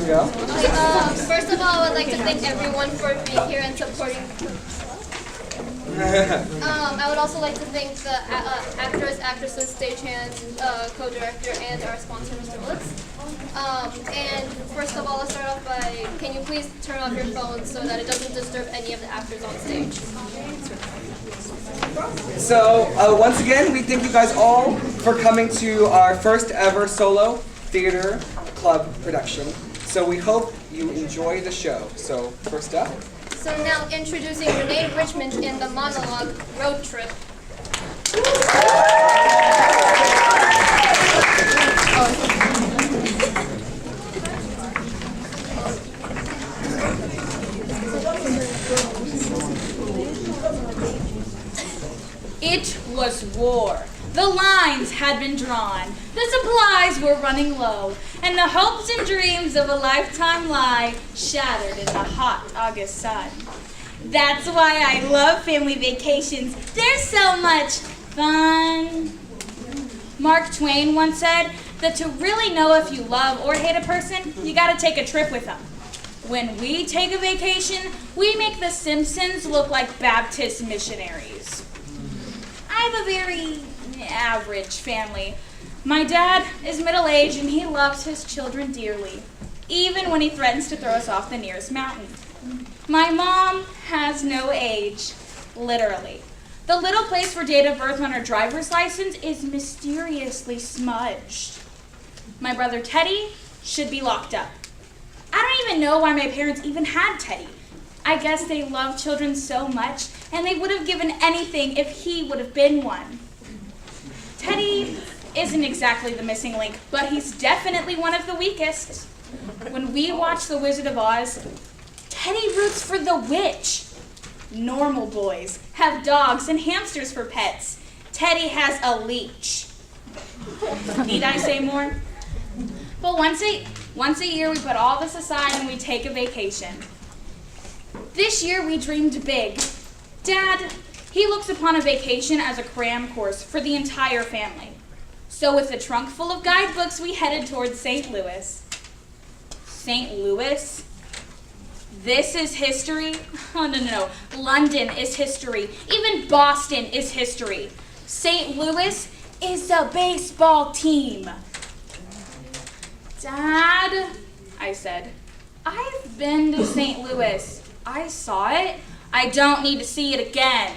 go. First of all, I would like to thank everyone for being here and supporting. I would also like to thank the actors, actresses, stagehands, co-director, and our sponsor, Mr. Willis. And first of all, let's start off by, can you please turn off your phones so that it doesn't disturb any of the actors on stage? So, once again, we thank you guys all for coming to our first ever solo theater club production. So we hope you enjoy the show. So, first up. So now introducing Renee Richmond in the monologue, Road Trip. It was war. The lines had been drawn, the supplies were running low, and the hopes and dreams of a lifetime lie shattered in the hot August sun. That's why I love family vacations. They're so much fun. Mark Twain once said that to really know if you love or hate a person, you gotta take a trip with them. When we take a vacation, we make the Simpsons look like Baptist missionaries. I have a very average family. My dad is middle-aged and he loves his children dearly, even when he threatens to throw us off the nearest mountain. My mom has no age, literally. The little place for date of birth on her driver's license is mysteriously smudged. My brother Teddy should be locked up. I don't even know why my parents even had Teddy. I guess they love children so much, and they would have given anything if he would have been one. Teddy isn't exactly the missing link, but he's definitely one of the weakest. When we watch The Wizard of Oz, Teddy roots for the witch. Normal boys have dogs and hamsters for pets. Teddy has a leech. Need I say more? But once a year we put all this aside and we take a vacation. This year we dreamed big. Dad, he looks upon a vacation as a cram course for the entire family. So with a trunk full of guidebooks, we headed towards St. Louis. St. Louis? This is history? Oh, no. London is history. Even Boston is history. St. Louis is a baseball team. Dad, I said, I've been to St. Louis. I saw it. I don't need to see it again.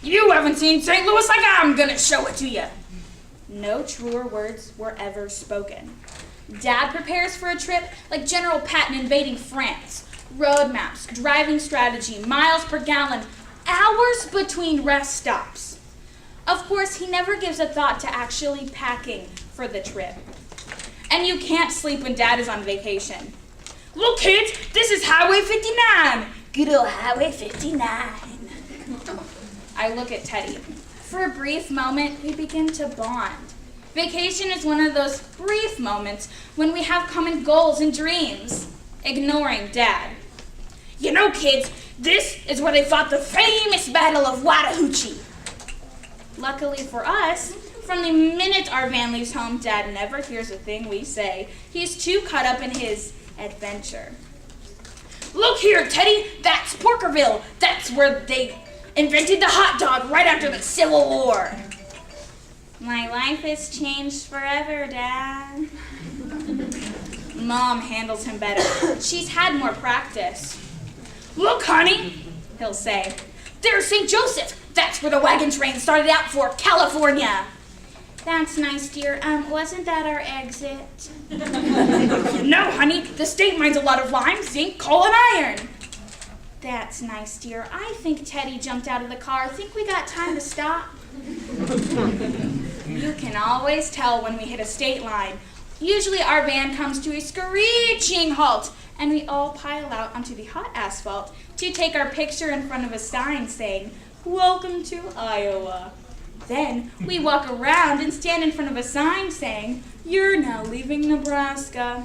You haven't seen St. Louis like I'm gonna show it to you. No truer words were ever spoken. Dad prepares for a trip like General Patton invading France. Road maps, driving strategy, miles per gallon, hours between rest stops. Of course, he never gives a thought to actually packing for the trip. And you can't sleep when Dad is on vacation. Look, kids, this is Highway 59. Good old Highway 59. I look at Teddy. For a brief moment, we begin to bond. Vacation is one of those brief moments when we have common goals and dreams. Ignoring Dad. You know, kids, this is where they fought the famous Battle of Chattahoochee. Luckily for us, from the minute our van leaves home, Dad never hears a thing we say. He's too caught up in his adventure. Look here, Teddy, that's Porkerville. That's where they invented the hot dog right after the Civil War. My life has changed forever, Dad. Mom handles him better. She's had more practice. Look, honey, he'll say. There's St. Joseph. That's where the wagon train started out for California. That's nice, dear. Wasn't that our exit? No, honey. The state mines a lot of lime, zinc, coal, and iron. That's nice, dear. I think Teddy jumped out of the car. Think we got time to stop? You can always tell when we hit a state line. Usually our van comes to a screeching halt, and we all pile out onto the hot asphalt to take our picture in front of a sign saying, "Welcome to Iowa." Then we walk around and stand in front of a sign saying, "You're now leaving Nebraska."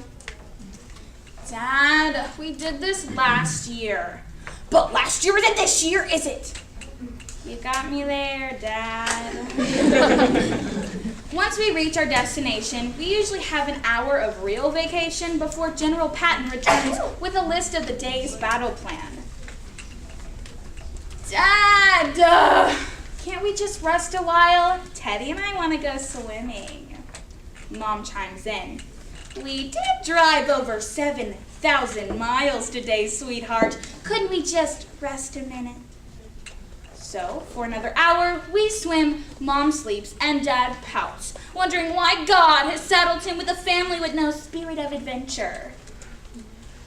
Dad, we did this last year. But last year isn't this year, is it? You got me there, Dad. Once we reach our destination, we usually have an hour of real vacation before General Patton returns with a list of the day's battle plan. Dad! Can't we just rest a while? Teddy and I want to go swimming. Mom chimes in. We did drive over 7,000 miles today, sweetheart. Couldn't we just rest a minute? So, for another hour, we swim, Mom sleeps, and Dad pouts, wondering why God has saddled him with a family with no spirit of adventure.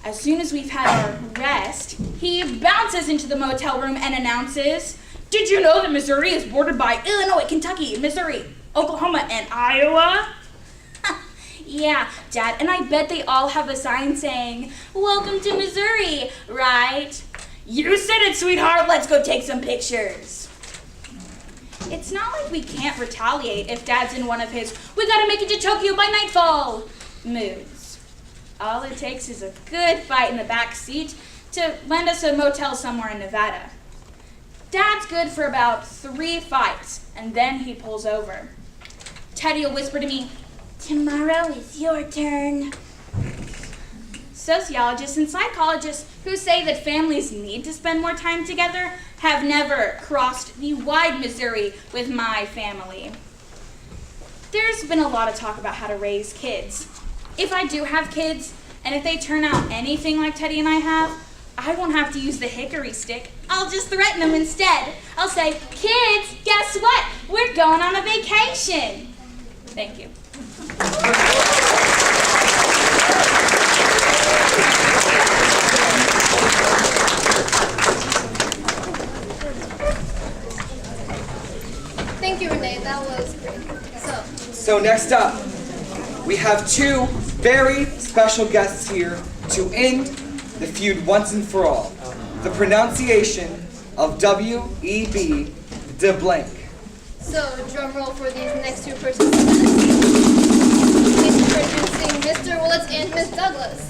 As soon as we've had our rest, he bounces into the motel room and announces, "Did you know that Missouri is bordered by Illinois, Kentucky, Missouri, Oklahoma, and Iowa?" Yeah, Dad, and I bet they all have a sign saying, "Welcome to Missouri," right? You said it, sweetheart. Let's go take some pictures. It's not like we can't retaliate if Dad's in one of his "we gotta make it to Tokyo by nightfall" moods. All it takes is a good fight in the back seat to land us a motel somewhere in Nevada. Dad's good for about 3 fights, and then he pulls over. Teddy will whisper to me, "Tomorrow is your turn." Sociologists and psychologists who say that families need to spend more time together have never crossed the wide Missouri with my family. There's been a lot of talk about how to raise kids. If I do have kids, and if they turn out anything like Teddy and I have, I won't have to use the hickory stick. I'll just threaten them instead. I'll say, "Kids, guess what? We're going on a vacation." Thank you. Thank you, Renee. That was great. So next up, we have 2 very special guests here to end the feud once and for all. The pronunciation of W.E.B. de blank. So, drum roll for these next 2 participants. Introducing Mr. Willits and Miss Douglas.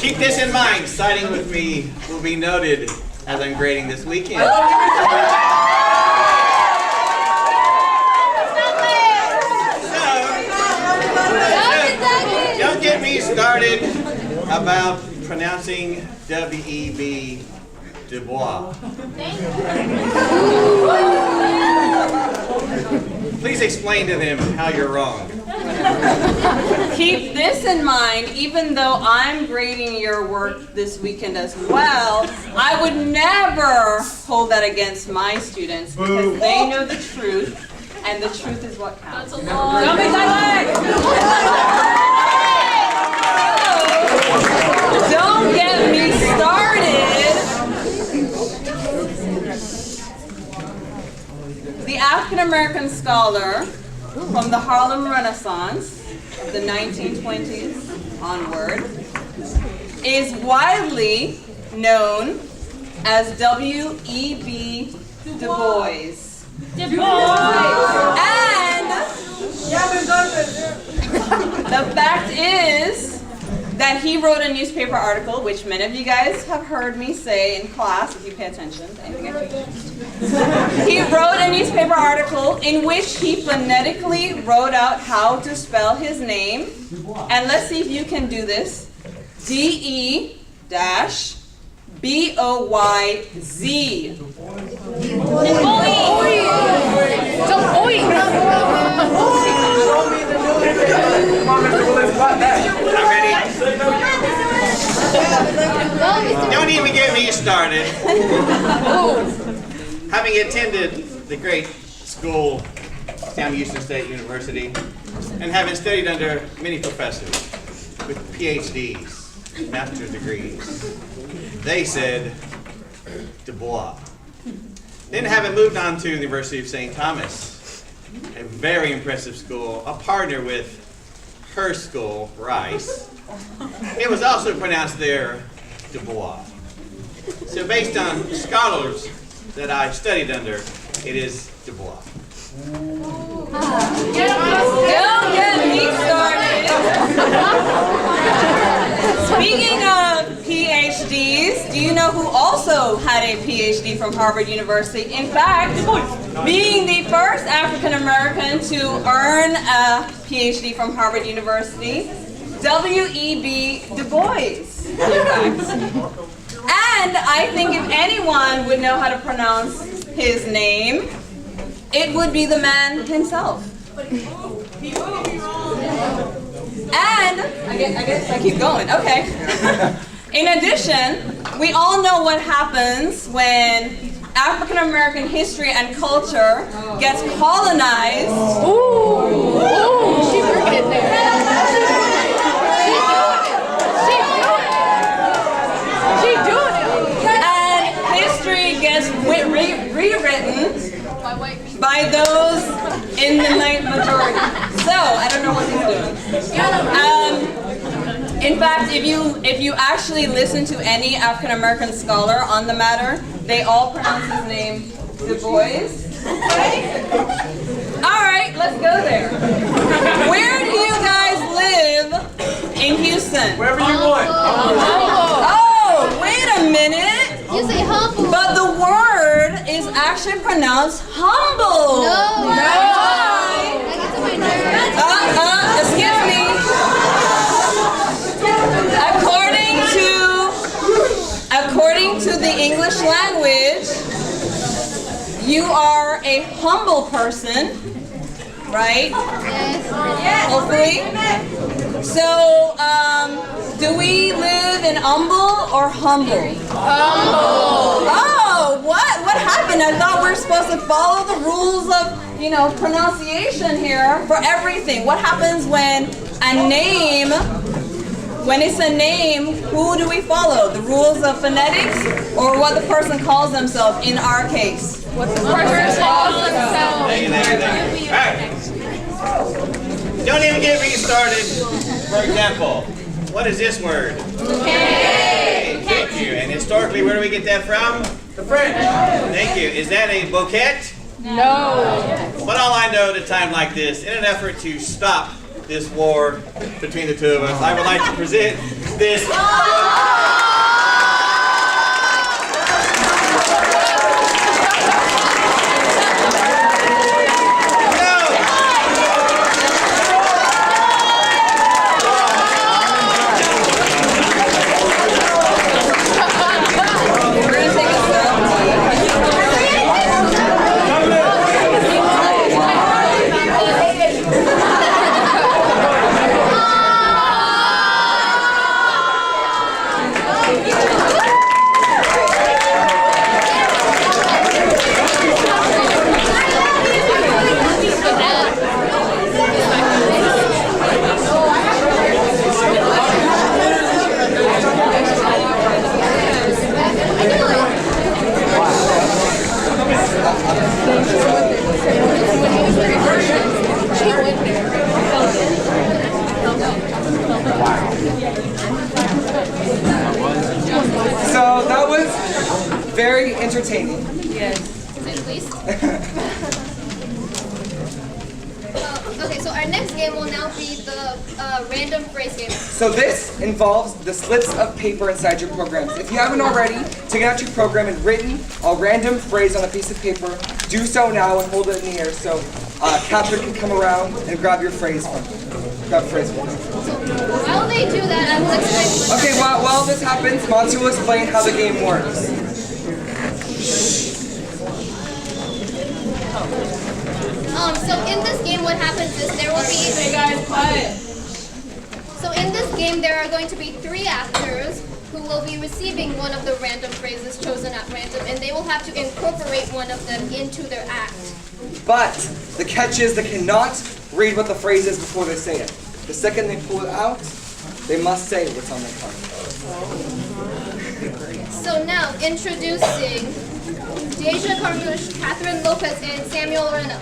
Keep this in mind. Siding with me will be noted as I'm grading this weekend. Don't get me started about pronouncing W.E.B. Du Bois. Please explain to them how you're wrong. Keep this in mind, even though I'm grading your work this weekend as well, I would never hold that against my students because they know the truth, and the truth is what counts. Don't be silent! Don't get me started! The African-American scholar from the Harlem Renaissance of the 1920s onward is widely known as W.E.B. Du Bois. And the fact is that he wrote a newspaper article, which many of you guys have heard me say in class, if you pay attention to anything I teach. He wrote a newspaper article in which he phonetically wrote out how to spell his name. And let's see if you can do this. D-E-B-O-Y-Z. I'm ready. Don't even get me started. Having attended the great school, Sam Houston State University, and having studied under many professors with PhDs, master's degrees, they said Du Bois. Then having moved on to the University of St. Thomas, a very impressive school, a partner with her school, Rice, it was also pronounced there Du Bois. So based on scholars that I studied under, it is Du Bois. Don't get me started. Speaking of PhDs, do you know who also had a PhD from Harvard University? In fact, being the first African American to earn a PhD from Harvard University, W.E.B. Du Bois, in fact. And I think if anyone would know how to pronounce his name, it would be the man himself. And, I guess I keep going, okay. In addition, we all know what happens when African American history and culture gets colonized. She working it there. She doing it. And history gets rewritten by those in the majority. So, I don't know what he's doing. In fact, if you actually listen to any African American scholar on the matter, they all pronounce his name Du Bois. All right, let's go there. Where do you guys live in Houston? Wherever you want. Oh, wait a minute. You say humble. But the word is actually pronounced humble. No. Why? I get to my nerves. Excuse me. According to the English language, you are a humble person, right? Yes. Hopefully. So, do we live in humble or humble? Humble. Oh, what happened? I thought we were supposed to follow the rules of, pronunciation here for everything. What happens when it's a name, who do we follow? The rules of phonetics or what the person calls themselves in our case? What the person calls themselves. Thank you. All right. Don't even get me started. For example, what is this word? Bouquet. Thank you. And historically, where do we get that from? The French. Thank you. Is that a bouquet? No. But all I know at a time like this, in an effort to stop this war between the two of us, I would like to present this. So that was very entertaining. Yes. Say please. Okay, so our next game will now be the random phrase game. So this involves the slips of paper inside your programs. If you haven't already, taken out your program and written a random phrase on a piece of paper, do so now and hold it in the air so Catherine can come around and grab your phrase from you. Grab a phrase from you. While they do that, I will explain. Okay, while this happens, Monty will explain how the game works. So in this game, what happens is there will be. Hey guys, quiet. So in this game, there are going to be 3 actors who will be receiving one of the random phrases chosen at random, and they will have to incorporate one of them into their act. But the catch is they cannot read what the phrase is before they say it. The second they pull it out, they must say what's on their card. So now, introducing Deja Carmouche, Catherine Lopez, and Samuel Reno.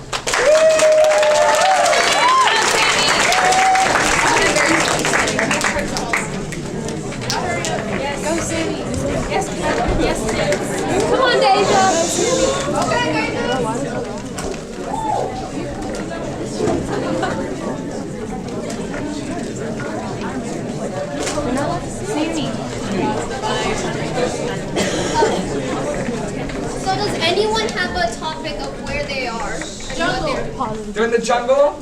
Go, Sammy. Yes, everyone have a topic of where they are? They're in the jungle?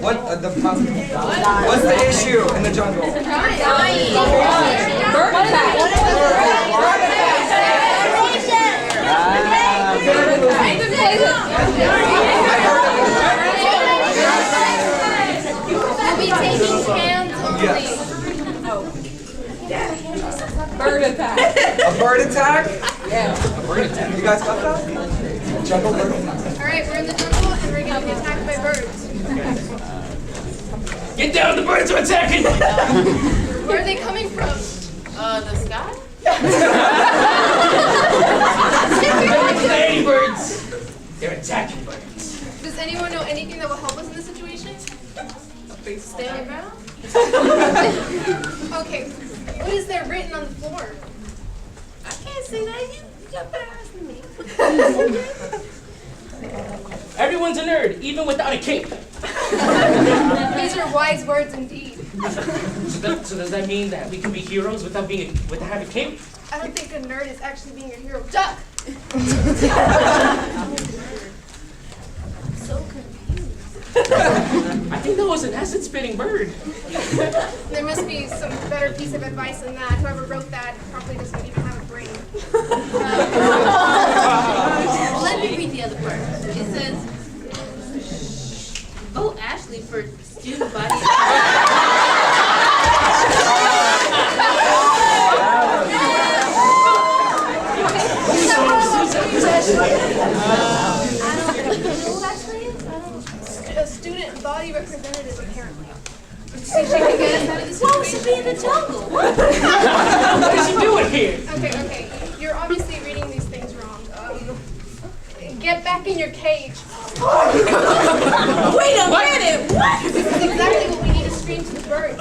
What, what's the issue in the jungle? We'll be taking hands only. Bird attack. A bird attack? Yeah. A bird attack. You guys got that? Jungle bird attack. Alright, we're in the jungle and we're gonna be attacked by birds. Get down, the birds are attacking! Where are they coming from? The sky? Ladybirds! They're attacking birds. Does anyone know anything that will help us in this situation? Stay on the ground? Okay, what is there written on the floor? I can't see that. You got better eyes than me. Everyone's a nerd, even without a cape. These are wise words indeed. So does that mean that we can be heroes without having a cape? I don't think a nerd is actually being a hero. Duck! So confused. I think that was an acid-spitting bird. There must be some better piece of advice than that. Whoever wrote that probably doesn't even have a brain. Let me read the other part. It says, vote Ashley for student body. A student body representative, apparently. See if she can get us out of this Why would she situation. be in the jungle? What is she doing here? Okay. You're obviously reading these things wrong. Get back in your cage. Wait a minute! What? This is exactly what we need to scream to the birds.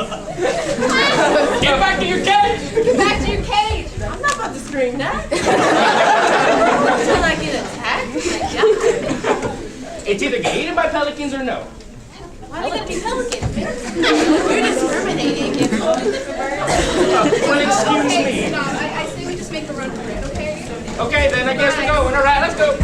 Get back in your cage! Get back to your cage. I'm not about to scream that. Until I get attacked. It's either get eaten by pelicans or no. Why do you gotta be pelicans? You're discriminating against all the different birds. Well, excuse Okay, me. stop. I say we just make a run for it, okay? Okay, then I guess we're going. All right, let's go.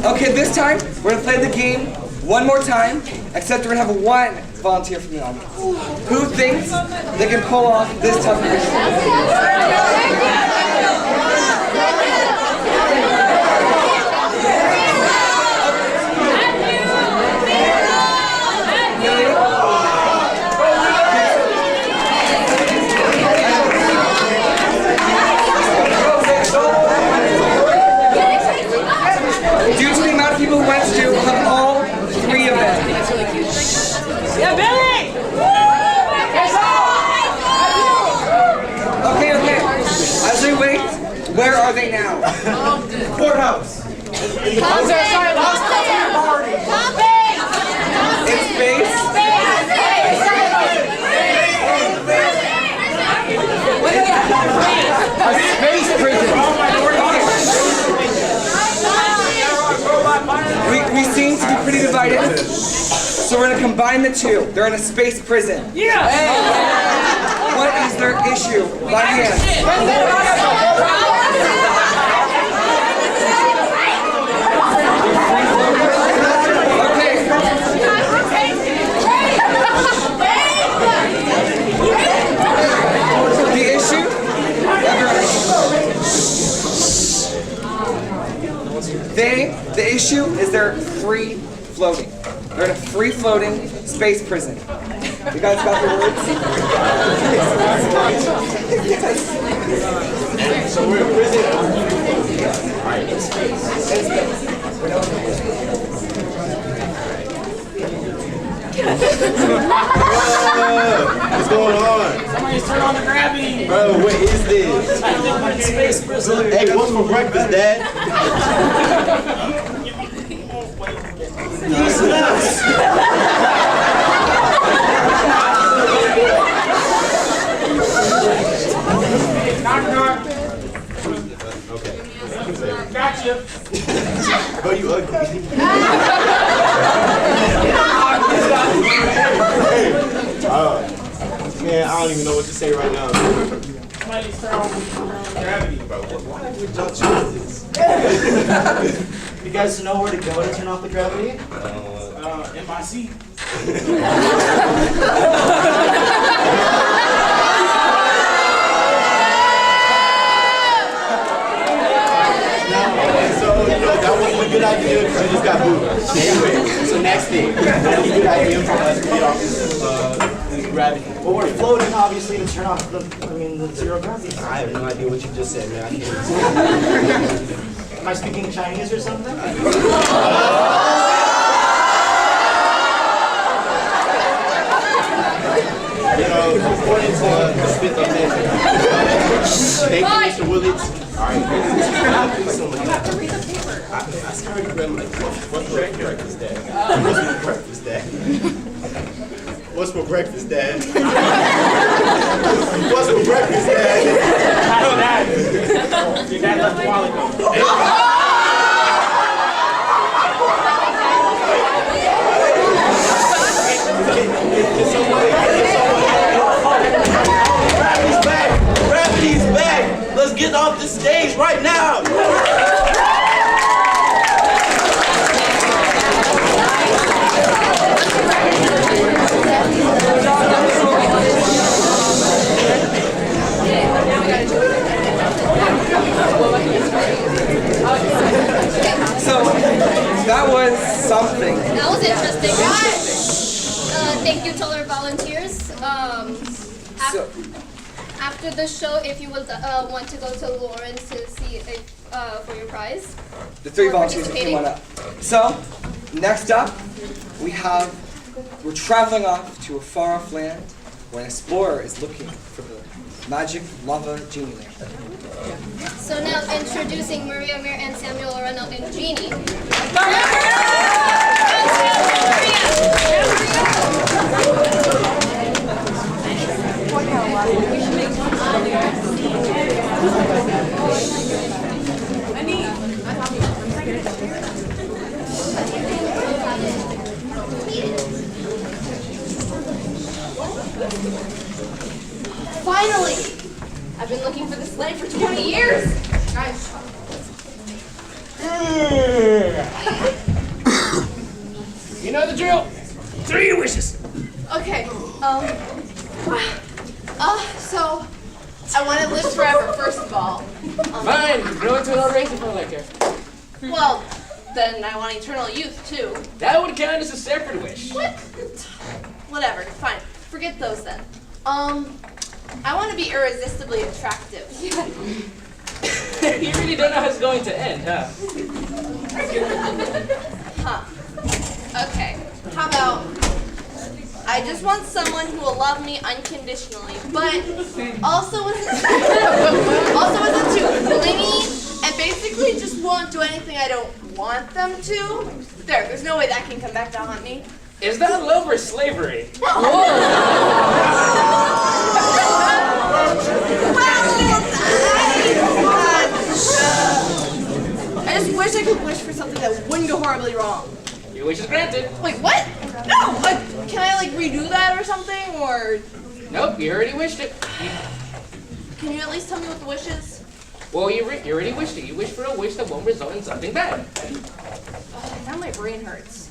Okay, this time we're gonna play the game one more time, except we're gonna have one volunteer from the audience who thinks they can pull off this type of mission. Due to the amount of people who went to, we'll have all three of them. Yeah, Billy! Okay. As we wait, where are they now? Courthouse. In space? A space prison. We seem to be pretty divided, so we're gonna combine the two. They're in a space prison. Yeah! What is their issue? By hand. Okay. The issue? The issue is they're free floating. They're in a free floating space prison. You guys got the words? Yes. So we're in prison. In space. What's going on? Somebody's turned on the gravity! Bro, what is this? Space prison! Hey, what's for breakfast, Dad? you. Bro, you ugly. Man, I don't even know what to say right now. Smiley style. Gravity. Bro, why would y'all choose this? You guys know where to go to turn off the gravity? In my seat. So, that wasn't a good idea because you just got booed. Anyway, so next thing. That'd be a good idea for us to get off this gravity. Well, we're floating, obviously, to turn off the zero gravity. I have no idea what you just said, man. I can't. Am I speaking Chinese or something? According to the Smith Amendment. Thank you, Mr. Willits. All right. I started to remember, like, what's for breakfast, Dad? What's for breakfast, Dad? What's for breakfast, Dad? What's for breakfast, Dad? I know that. Your dad left a while ago. Gravity's back! Gravity's back! Let's get off the stage right now! So that was something. That was interesting. Thank you to all our volunteers. So, After the show, if you would want to go to Lawrence to see it, for your prize. the three For volunteers that came on up. So, next up, we're traveling off to a far off land where an explorer is looking for the magic lava genie lamp. So now introducing Maria Mir and Samuel Loreno and Jeannie. Finally! I've been looking for this light for 20 years. Guys. You know the drill. 3 wishes. Okay, so I want to live forever, first of all. Fine. Grow into an old racing for liquor. Well, then I want eternal youth, too. That would count as a separate wish. What? Whatever, fine. Forget those then. I want to be irresistibly attractive. You really don't know how it's going to end, huh? Huh. Okay. How about I just want someone who will love me unconditionally, but also isn't too clingy and basically just won't do anything I don't want them to. There's no way that can come back to haunt me. Is that love or slavery? I just wish I could wish for something that wouldn't go horribly wrong. Your wish is granted. Wait, what? No! Can I like redo that or something? Or Nope, you already wished it. can you at least tell me what the wish is? Well, you already wished it. You wished for a wish that won't result in something bad. Now my brain hurts.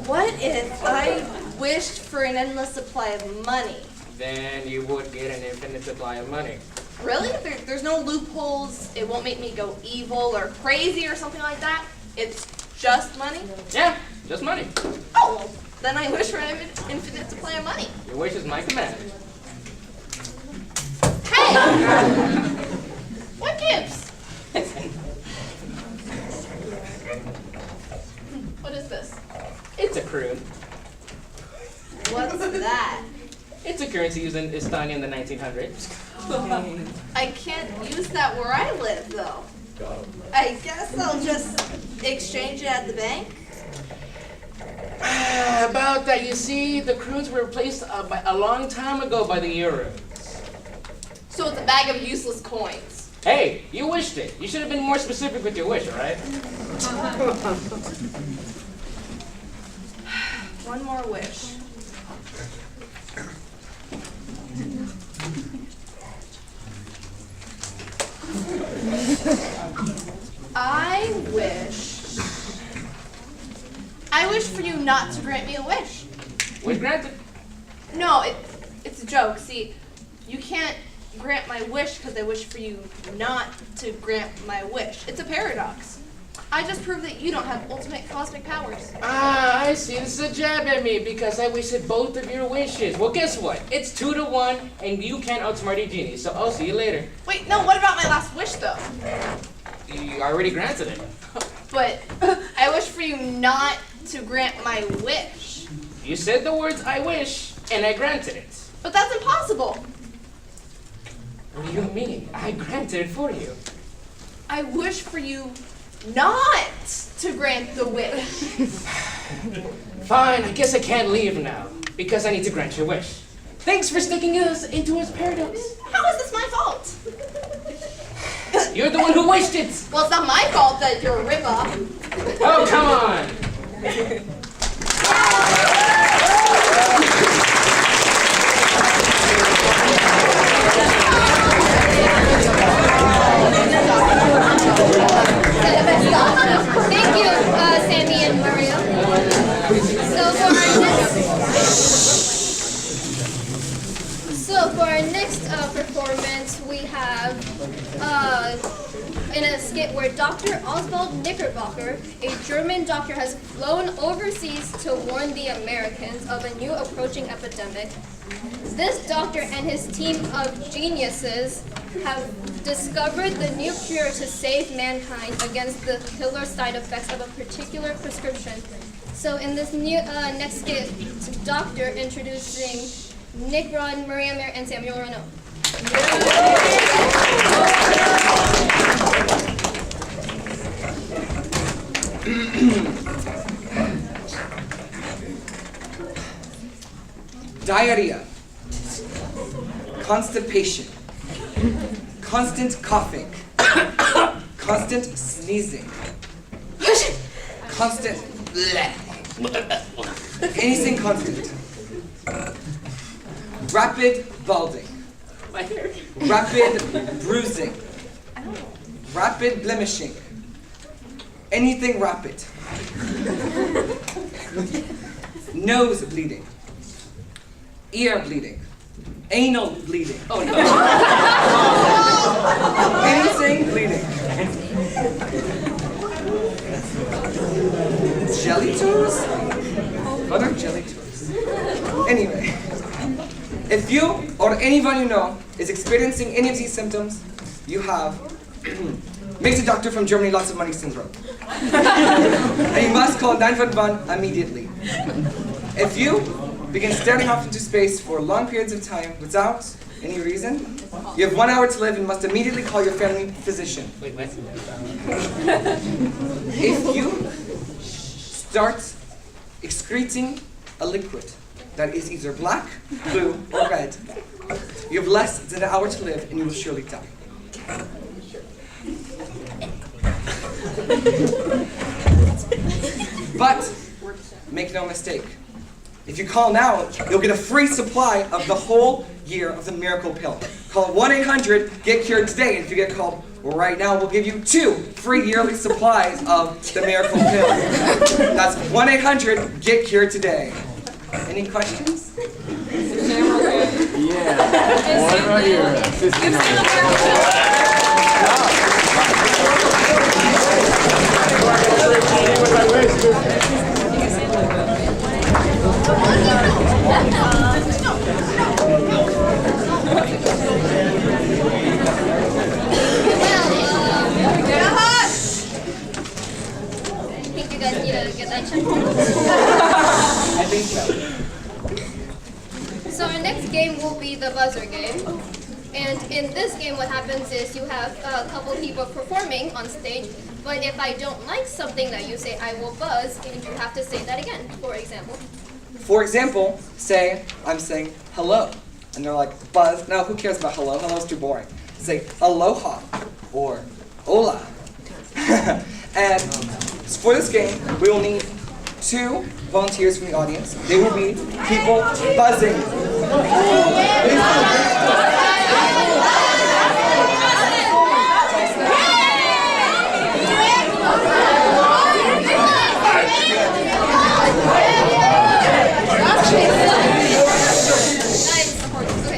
What if I wished for an endless supply of money? Then you would get an infinite supply of money. Really? There's no loopholes. It won't make me go evil or crazy or something like that. It's just money? Yeah, just money. Oh, well, then I wish for an infinite supply of money. Your wish is my command. Hey! What gives? What is this? It's a croon. What's that? It's a currency used in Estonia in the 1900s. I can't use that where I live, though. I guess I'll just exchange it at the bank. About that, you see, the croons were replaced a long time ago by the euros. So it's a bag of useless coins. Hey, you wished it. You should have been more specific with your wish, all right? One more wish. I wish for you not to grant me a wish. Wish granted. No, it's a joke. See, you can't grant my wish because I wish for you not to grant my wish. It's a paradox. I just proved that you don't have ultimate cosmic powers. Ah, I see. This is a jab at me because I wasted both of your wishes. Well, guess what? It's 2-1, and you can't outsmart a genie, so I'll see you later. Wait, no, what about my last wish, though? You already granted it. But I wish for you not to grant my wish. You said the words, I wish, and I granted it. But that's impossible. What do you mean? I granted it for you. I wish for you not to grant the wish. Fine, I guess I can't leave now, because I need to grant your wish. Thanks for sticking us into his paradox. How is this my fault? You're the one who wished it. Well, it's not my fault that you're a ripoff. Oh, come on. Thank you, Sammy and Mario. So for our next performance, we have in a skit where Dr. Oswald Knickerbocker, a German doctor, has flown overseas to warn the Americans of a new approaching epidemic. This doctor and his team of geniuses have discovered the new cure to save mankind against the killer side effects of a particular prescription. So in this new next skit, Doctor introducing Nick Ron, Maria Mir, and Samuel Renault. Diarrhea, constipation, constant coughing, constant sneezing, constant bleh, anything constant, rapid balding, rapid bruising, rapid blemishing, anything rapid, nose bleeding, ear bleeding, anal bleeding. Oh, no. Anything bleeding. Jelly toes? What are jelly toes? Anyway, if you or anyone you know is experiencing any of these symptoms, you have makes a doctor from Germany lots of money syndrome. And you must call 911 immediately. If you begin staring off into space for long periods of time without any reason, you have 1 hour to live and must immediately call your family physician. Wait, what? If you start excreting a liquid that is either black, blue, or red, you have less than an hour to live and you will surely die. But make no mistake. If you call now, you'll get a free supply of the whole year of the miracle pill. Call 1-800-GET-CURED today. And if you get called right now, we'll give you 2 free yearly supplies of the miracle pill. That's 1-800-GET-CURED today. Any questions? Yeah. What about your assistant? I think you guys need to get that checked. I think so. So our next game will be the buzzer game. And in this game, what happens is you have a couple people performing on stage, but if I don't like something that you say, I will buzz, and you have to say that again, for example. For example, say I'm saying hello. And they're like, buzz. No, who cares about hello? Hello's too boring. say aloha or hola. And for this game, we will need 2 volunteers from the audience. They will be people buzzing.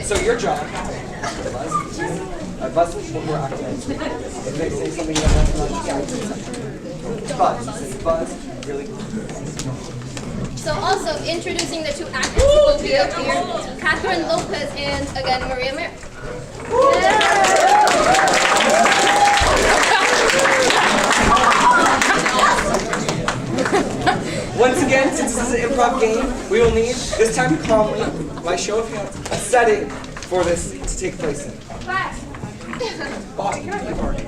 So your job, buzz when we're acting. If they say something you don't want to say, buzz, really. So also introducing the 2 actors who will be up here, Catherine Lopez and again Maria Mer. Once again, since this is an improv game, we will need, this time calmly, by show of hands, a setting for this to take place in. Boston Tea Party.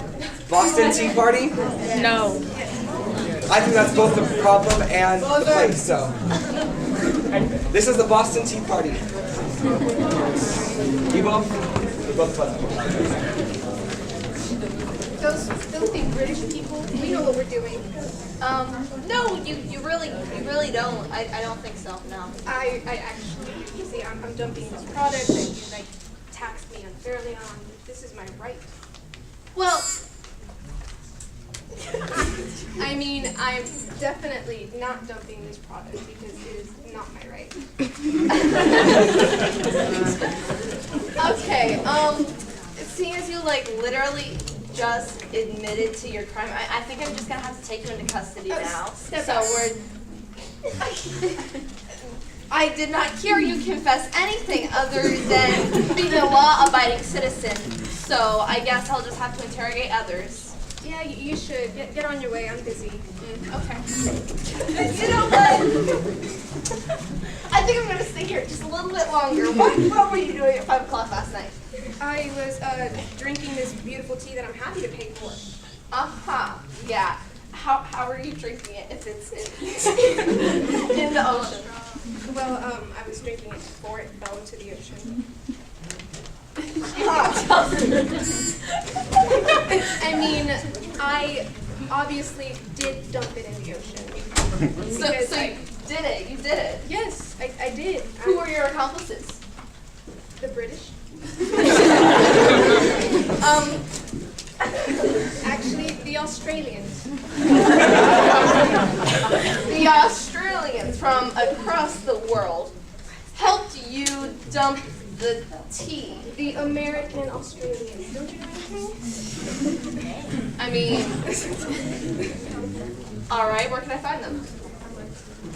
Boston Tea Party? No. I think that's both the problem and the place, so. This is the Boston Tea Party. You both buzz. Those filthy British people, we know what we're doing. No, you really don't. I don't think so. No. I actually, you see, I'm dumping this product that you like taxed me unfairly on. This is my right. Well, I mean, I'm definitely not dumping this product because it is not my right. okay. Seeing as you like literally just admitted to your crime, I think I'm just gonna have to take you into custody now. step So back. I did not hear you confess anything other than being a law-abiding citizen. So I guess I'll just have to interrogate others. Yeah, you should. Get on your way. I'm busy. Okay. You know what? I think I'm gonna stay here just a little bit longer. What were you doing at 5 o'clock last night? I was drinking this beautiful tea that I'm happy to pay for. Yeah. How are you drinking it if it's in the ocean? Well, I was drinking it before it fell into the ocean. I mean, I obviously did dump it in the ocean. So you did it. You did it. Yes, I did. Who were your accomplices? The British? Actually, the Australians. The Australians from across the world helped you dump the tea. The American Australians. Don't you know anything? I mean, all right. Where can I find them?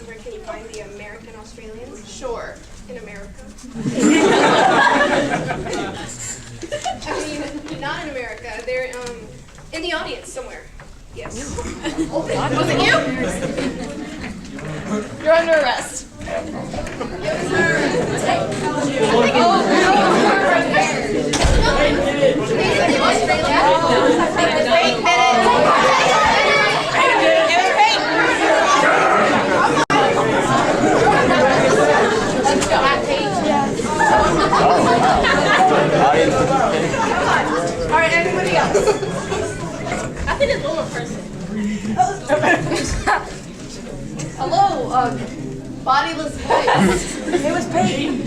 Where can you find the American Australians? Sure. In America. I mean, not in America. They're in the audience somewhere. Yes. Was it you? You're under arrest. All right, everybody else. I think it's Lola person. Hello, bodiless voice. It was Peyton.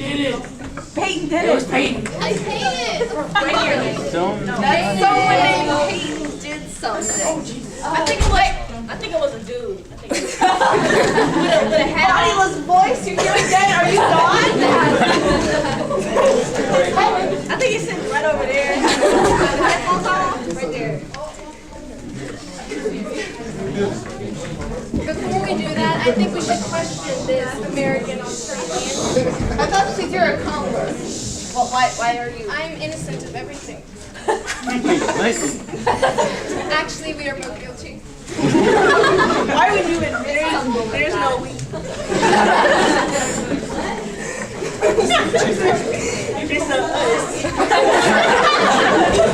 Peyton did it. It was Peyton. I paid it. Right here. That's someone named Peyton did something. I think it was a dude. With a bodiless voice. You're feeling dead. Are you gone? I think he's sitting right over there. Right there. Before we do that, I think we should question this American Australian. I thought this was your accomplice. Well, why are you? I'm innocent of everything. Nice. Actually, we are both guilty. Why would you admit it? There's no we.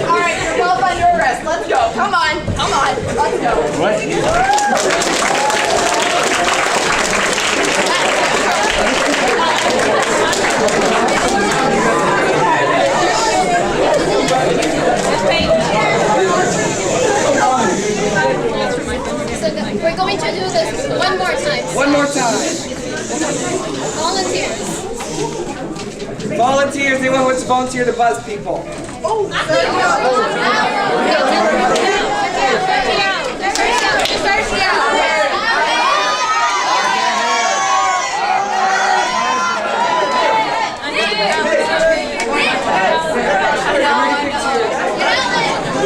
All right, you're both under arrest. Let's go. Come on. Let's go. What? volunteer to buzz people?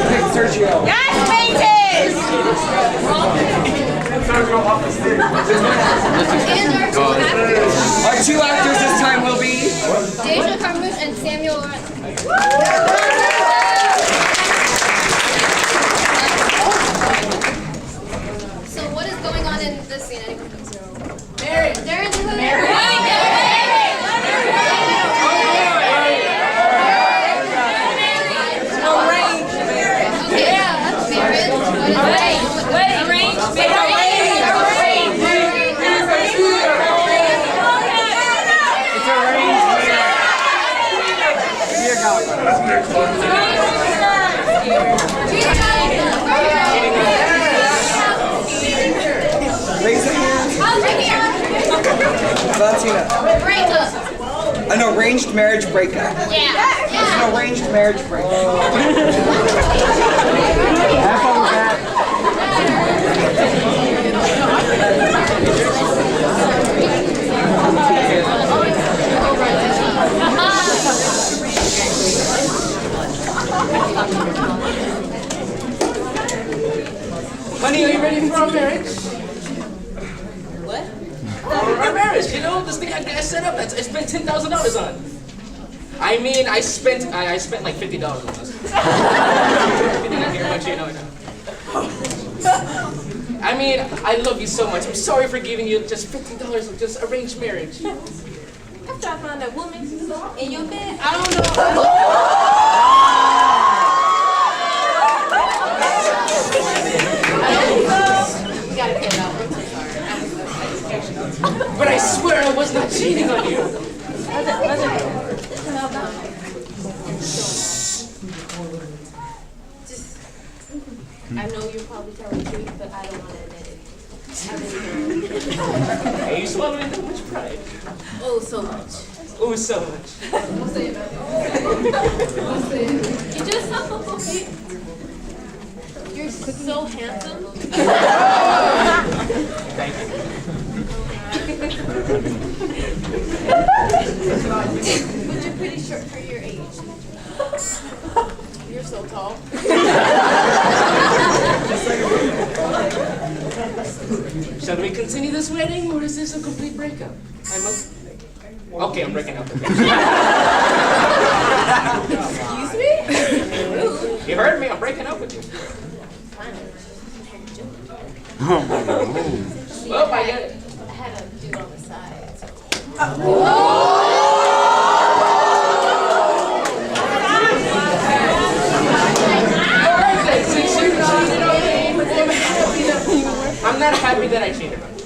Pick Sergio. Yes, painters! Our two actors this time will be Deja Carmouche and Samuel Lorenz. So what is going on in this scene? Anyone know? Marriage. Darren's who? Okay, yeah, that's marriage. What is arranged? Raise your hand. Valentina. Breakup. An arranged marriage breakup. Yeah. An arranged marriage breakup. Have fun with that. Honey, are you ready for our marriage? What? Our marriage, you know, this thing I set up, I spent $10,000 on. I mean, I spent like $50 on this. You didn't hear much, you know. I mean, I love you so much. I'm sorry for giving you just $50 of just arranged marriage. After I found that woman in your bed, I don't know. we gotta cut it out. I'm sorry. But I swear I was not cheating on you. I know you're probably telling the truth, but I don't want to admit it. I really don't. Are you swallowing that much pride? Oh, so much. Oh, so much. You just you're so handsome. Thank you. But you're pretty short for your age. You're so tall. Shall we continue this wedding, or is this a complete breakup? Okay, I'm breaking up. Excuse me? You heard me, I'm breaking up with you. Well, I get it. I had a dude on the side. So. I'm not happy that I cheated on you,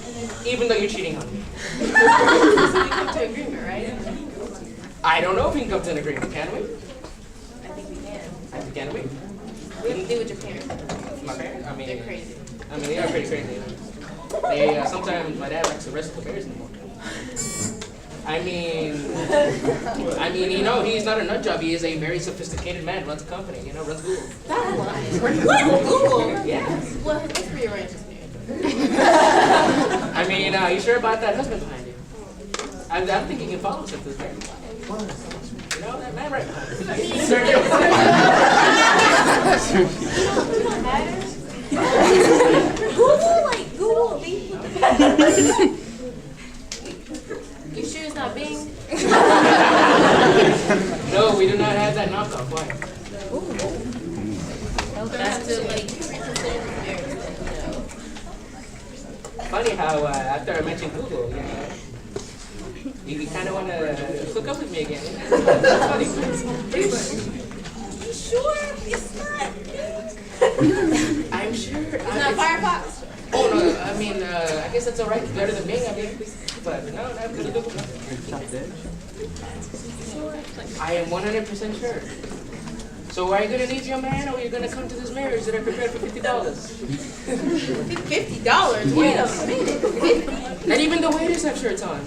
even though you're cheating on me. So we come to agreement, right? I don't know if we can come to an agreement, can we? I think we can. Can we? What do you do with your parents? My parents? They're crazy. I mean, they are pretty crazy. You know? They sometimes my dad likes to wrestle the bears anymore. I mean, you know, he's not a nut job. He is a very sophisticated man. Runs a company. You know, runs Google. That's lying. What? Google? Yeah. Well, let's rearrange this marriage. I mean, you sure about that husband behind you? I'm thinking you can follow us into this marriage. You know, that man right behind you. You don't matter. Google, like Google Bing. You sure it's not Bing? No, we do not have that knockoff. Why? We're gonna have to like reconsider this marriage. Funny how after I mentioned Google, you kind of want to hook up with me again. That's funny. You sure it's not? I'm sure. It's not Firefox. Oh no, I mean, I guess that's all right. It's better than Bing, I mean. But no, not good to Google. I am 100% sure. So are you gonna need your man, or are you gonna come to this marriage that I prepared for $50? $50? Wait a minute. Not even the waiters have shirts on.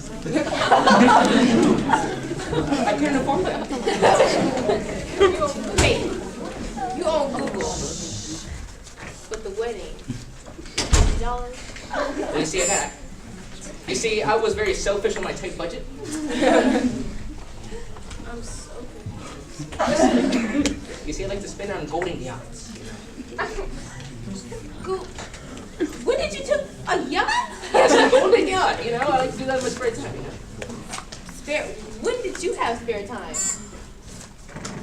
I couldn't afford that. Hey, you own Google. But the wedding, $50? You see, you see, I was very selfish on my tight budget. I'm so You see, I like to spend it on golden yachts. good. When did you took a yacht? Yes, a golden yacht. You know, I like to do that in my spare time. You know. When did you have spare time?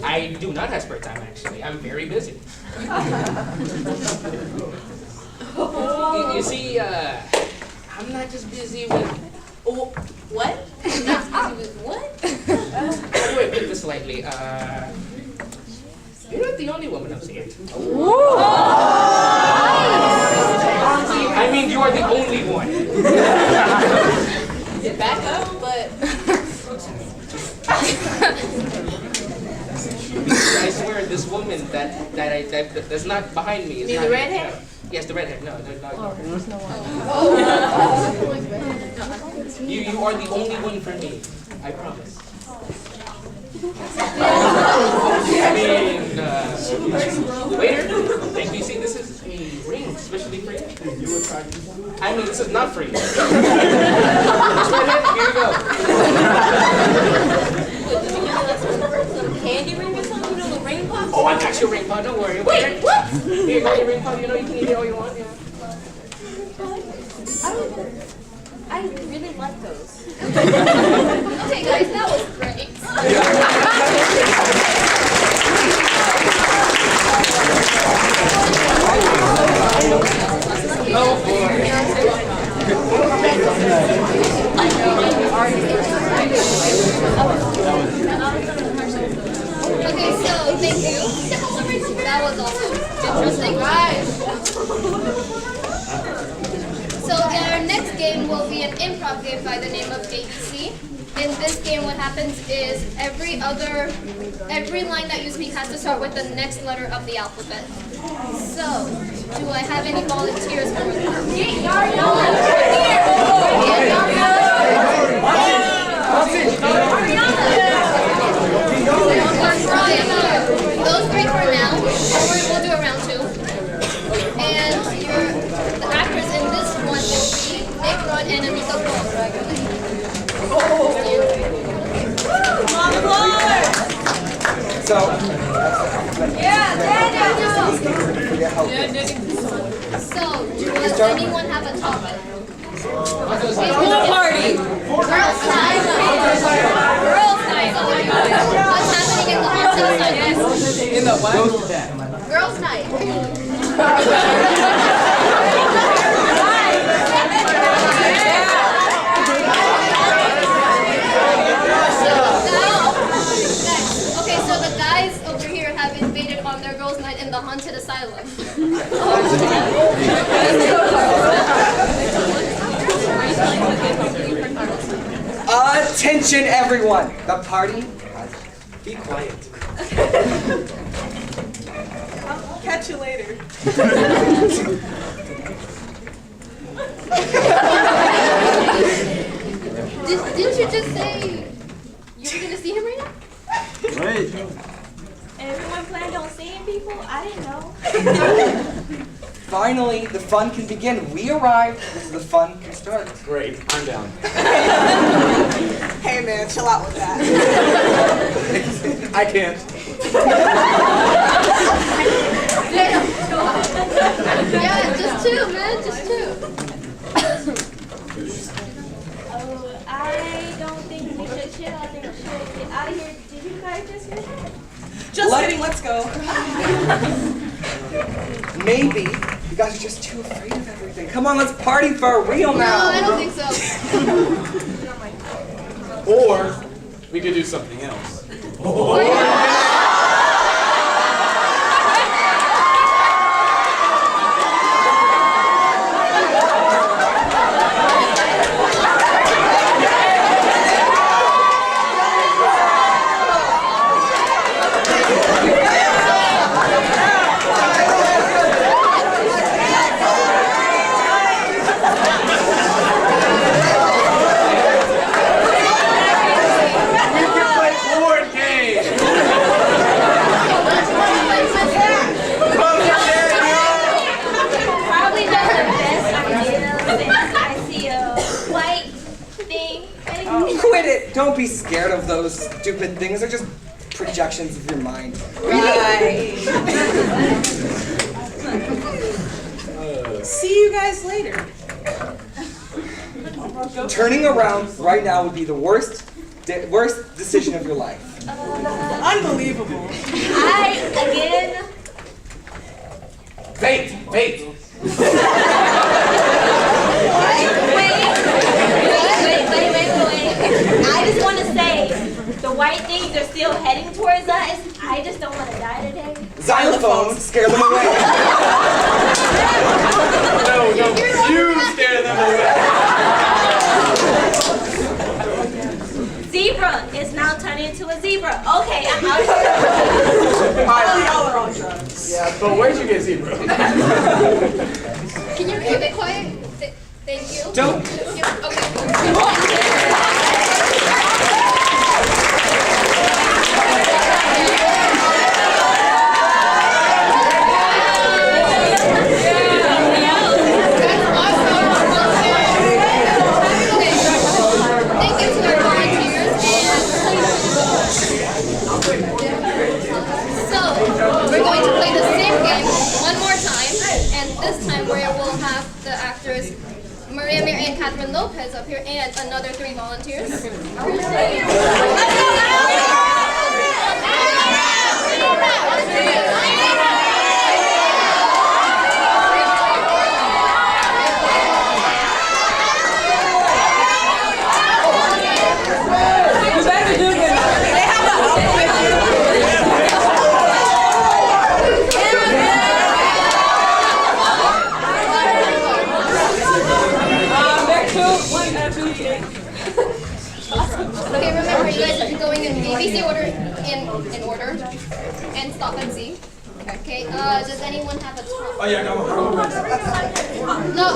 I do not have spare time, actually. I'm very busy. You see, I'm not just busy with. Oh, what? You're not busy with what? How do I put this lightly? You're not the only woman I'm seeing. I mean, you are the only one. Back up, but I swear, this woman that's not behind me is You not. mean the redhead? Yes, the redhead. No. You are the only one for me. I promise. I mean, waiter, thank you. See, this is a ring, especially for you. I mean, this is not for you. Here you go. some candy ring or something? You know the ring pop? Oh, I got your ring pod. Don't worry. Wait, what? Here you go, your ring pod. You know you can eat it all you want. Yeah. I really like those. Okay, guys, that was great. Okay, so thank you. That was also interesting. So our next game will be an improv game by the name of ABC. In this game, what happens is every line that you speak has to start with the next letter of the alphabet. So, do I have any volunteers for that? Those three for now. We'll do a round two. And the actors in this one will be Nick, Ron, and Anika Paul. So, So, does anyone have a topic? Pool party. Girls' night. Girls' night. What's happening in the hotel night? In the what? Girls' night. Okay, so the guys over here have invaded on their girls' night in the haunted asylum. attention everyone. The party has be quiet. I'll catch you later. Didn't you just say you were gonna see him right now? Wait. Everyone planned on seeing people? I didn't know. Finally, the fun can begin. We arrived. The fun can start. Great, I'm down. Hey man, chill out with that. I can't. Yeah, just two, man, just two. Oh, I don't think we should chill. I think we should get out of here. Did you guys just hear that? Just kidding, let's go. Maybe you guys are just too afraid of everything. Come on, let's party for real No, now. I don't think so. Or we could do something else. We can play don't be scared of those stupid things. They're just projections of your mind. Right. See you guys later. Turning around right now would be the worst decision of your life. Unbelievable. Again. Fate! Wait. I just want to say, the white things are still heading towards us. I just don't want to die today. Xylophones scare them away. No, you scare them away. Zebra is now turning into a zebra. Okay, I'm out here. Y'all are on drugs. Yeah, but where'd you get zebra? Can you keep it quiet? Thank you. Don't. Okay. We're going to play the same game one more time, and this time we will have the actors Maria Mir and Catherine Lopez up here, and another 3 volunteers. Okay, remember you guys are going in ABC order, in order, and stop at Z. Okay, does anyone have a top? Oh yeah, no. No.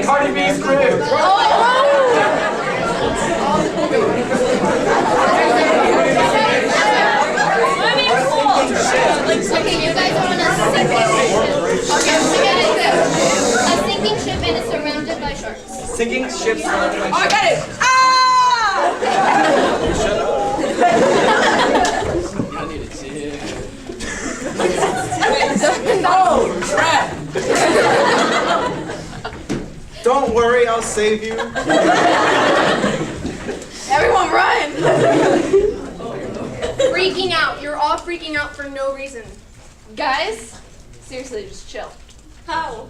Cardi B's crib. Okay, you guys are on a sinking ship and it's surrounded by sharks. Sinking ships. Oh, I got it. Ah! I need a tip. Oh, crap. Don't worry, I'll save you. Everyone run. Freaking out. You're all freaking out for no reason. Guys, seriously, just chill. How?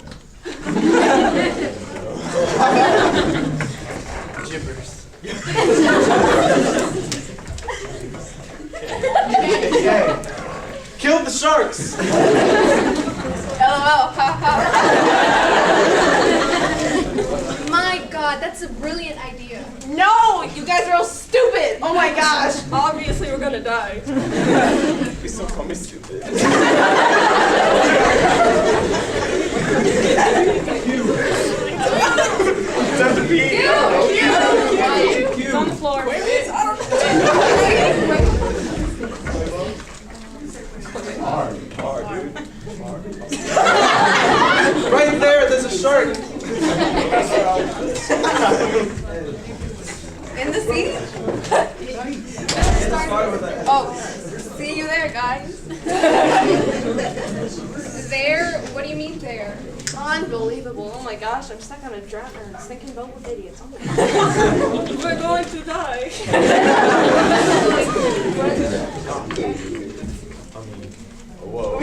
Gibbers. Hey, kill the sharks. LOL. My God, that's a brilliant idea. No, you guys are all stupid. Oh my gosh. Obviously, we're gonna die. You still call me stupid. It's on the floor. Right there, there's a shark. In the sea? Oh, see you there, guys. There? What do you mean there? Unbelievable. Oh my gosh, I'm stuck on a sinking boat with idiots. Oh my God. We're going to die. Whoa.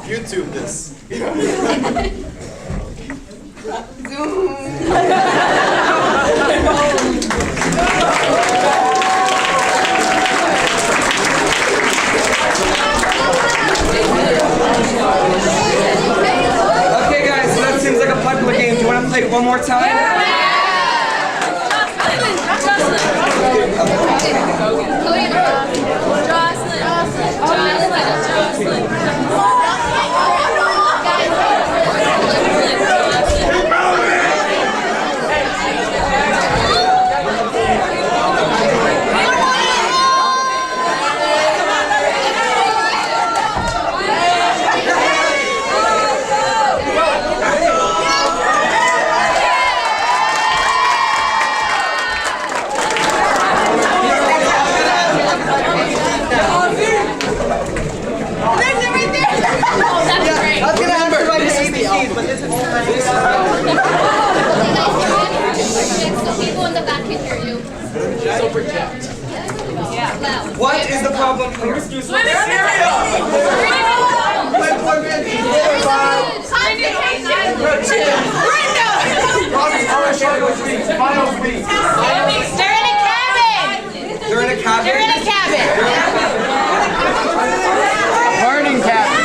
YouTube this. Okay, guys, so that seems like a popular game. Do you want to play it one more time? final speech. They're in a cabin. They're in a cabin. They're in a cabin. Burning cabin.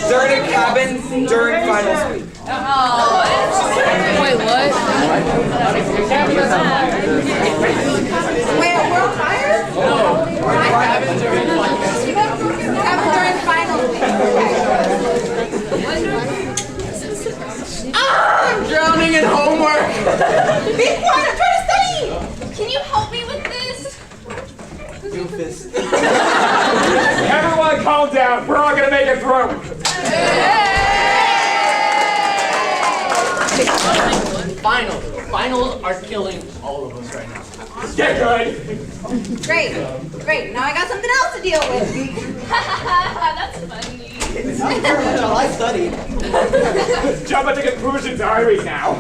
They're in a cabin during final speech. Wait, what? Wait, we're on fire? Cabin during final I'm Drowning in homework. Be quiet, I'm trying to study. Can you help me with this? Everyone calm down. We're all gonna make it through. Finals are killing all of us right now. Get good. Great. Now I got something else to deal with. That's funny. I studied. Jump into conclusions, Irie, now.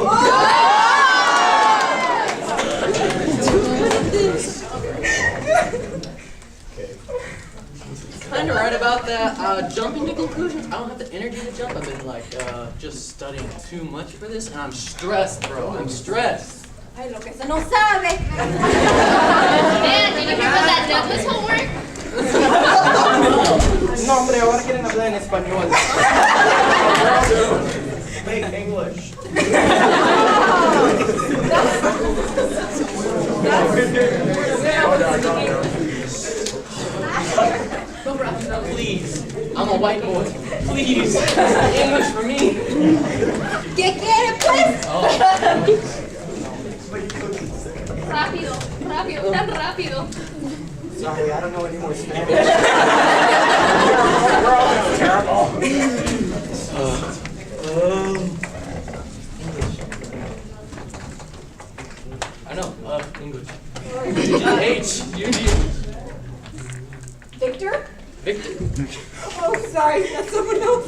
Kind of right about that. Jumping to conclusions. I don't have the energy to jump. I've been just studying too much for this, and I'm stressed, bro. I'm stressed. Ay, lo que se no sabe. Man, did you hear about that Douglas homework? No, hombre, ahora quieren hablar en español. Speak English. Please. I'm a white boy. Please. English for me. ¿Qué quiere, pues? Rápido, tan rápido. Sorry, I don't know any more Spanish. Terrible. I know. English. H-U-D. Victor? Victor. Oh, sorry, that's someone else.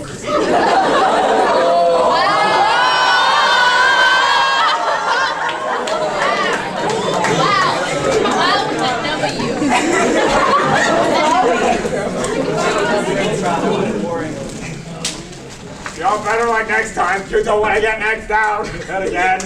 Y'all better like next time. You don't want to get next out. And again.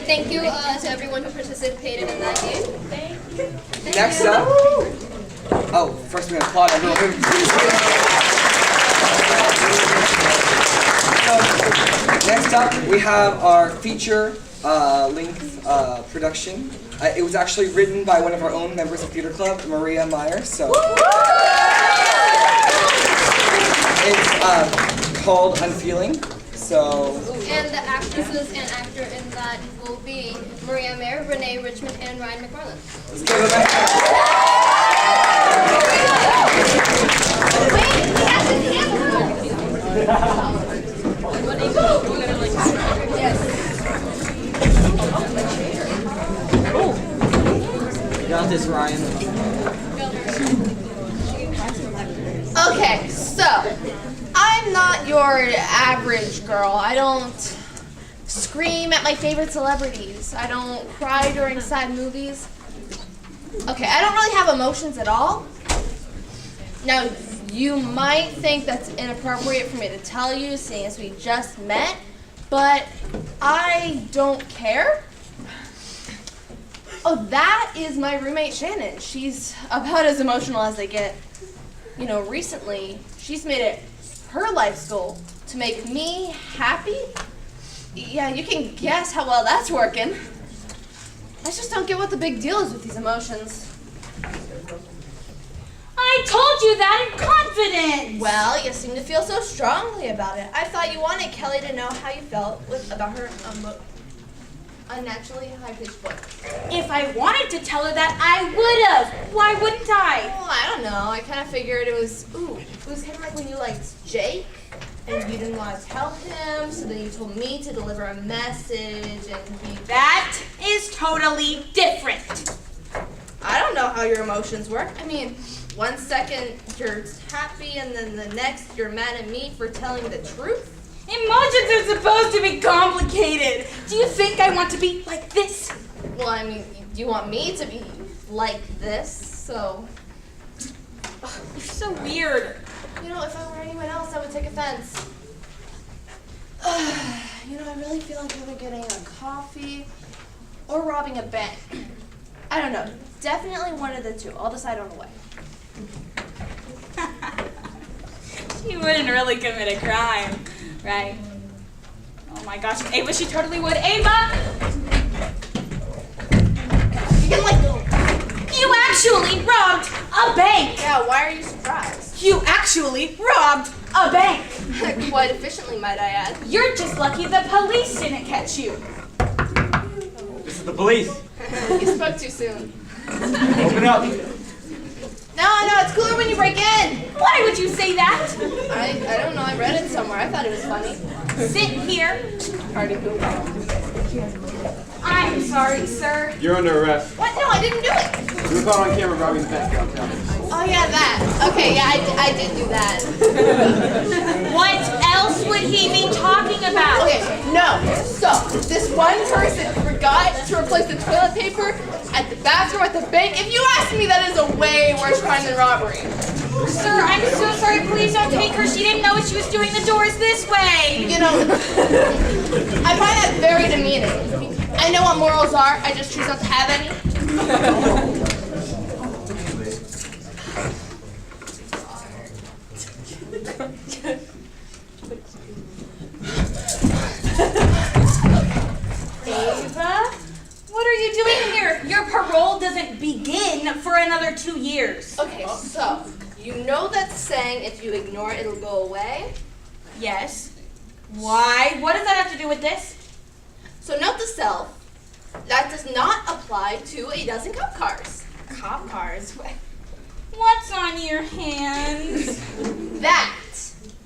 Thank you to everyone who participated in that game. Next up, first we're gonna applaud everyone who Next up, we have our feature length production. It was actually written by one of our own members of Theater Club, Maria Meyer. So it's called Unfeeling. So. And the actresses and actor in that will be Maria Mayer, Renee Richmond, and Ryan McFarland. Let's give them a hand. Got this, Ryan. Okay, so I'm not your average girl. I don't scream at my favorite celebrities. I don't cry during sad movies. Okay, I don't really have emotions at all. Now, you might think that's inappropriate for me to tell you, seeing as we just met, but I don't care. Oh, that is my roommate Shannon. She's about as emotional as they get. You know, recently, she's made it her life's goal to make me happy. Yeah, you can guess how well that's working. I just don't get what the big deal is with these emotions. I told you that in confidence. Well, you seem to feel so strongly about it. I thought you wanted Kelly to know how you felt about her unnaturally high-pitched voice? If I wanted to tell her that, I would have. Why wouldn't I? Well, I don't know. I kind of figured it was kind of like when you liked Jake and you didn't want to tell him, so then you told me to deliver a message and he... That is totally different. I don't know how your emotions work. I mean, 1 second you're happy and then the next you're mad at me for telling the truth. Emotions are supposed to be complicated. Do you think I want to be like this? Well, I mean, do you want me to be like this? So... You're so weird. You know, if I were anyone else, I would take offense. You know, I really feel like either getting a coffee or robbing a bank. I don't know. Definitely one of the two. I'll decide on the way. She wouldn't really commit a crime, right? Oh my gosh, Ava, she totally would. Ava! You can let go. You actually robbed a bank! Yeah, why are you surprised? You actually robbed a bank! Quite efficiently, might I add. You're just lucky the police didn't catch you. This is the police. You spoke too soon. Open up. No, it's cooler when you break in. Why would you say that? I don't know. I read it somewhere. I thought it was funny. Sit here. Party pooper. I'm sorry, sir. You're under arrest. What? No, I didn't do it. You were caught on camera robbing the bank downtown. Oh yeah, that. Okay, yeah, I did do that. What else would he be talking about? Okay, no. So, this one person forgot to replace the toilet paper at the bathroom at the bank. If you ask me, that is a way worse crime than robbery. Sir, I'm so sorry. Please don't take her. She didn't know she was doing the doors this way. You know, I find that very demeaning. I know what morals are. I just choose not to have any. Ava? What are you doing here? Your parole doesn't begin for another 2 years. Okay, so, you know that saying, if you ignore it, it'll go away? Yes. Why? What does that have to do with this? So note to self, that does not apply to a dozen cop cars. Cop cars? What's on your hands? That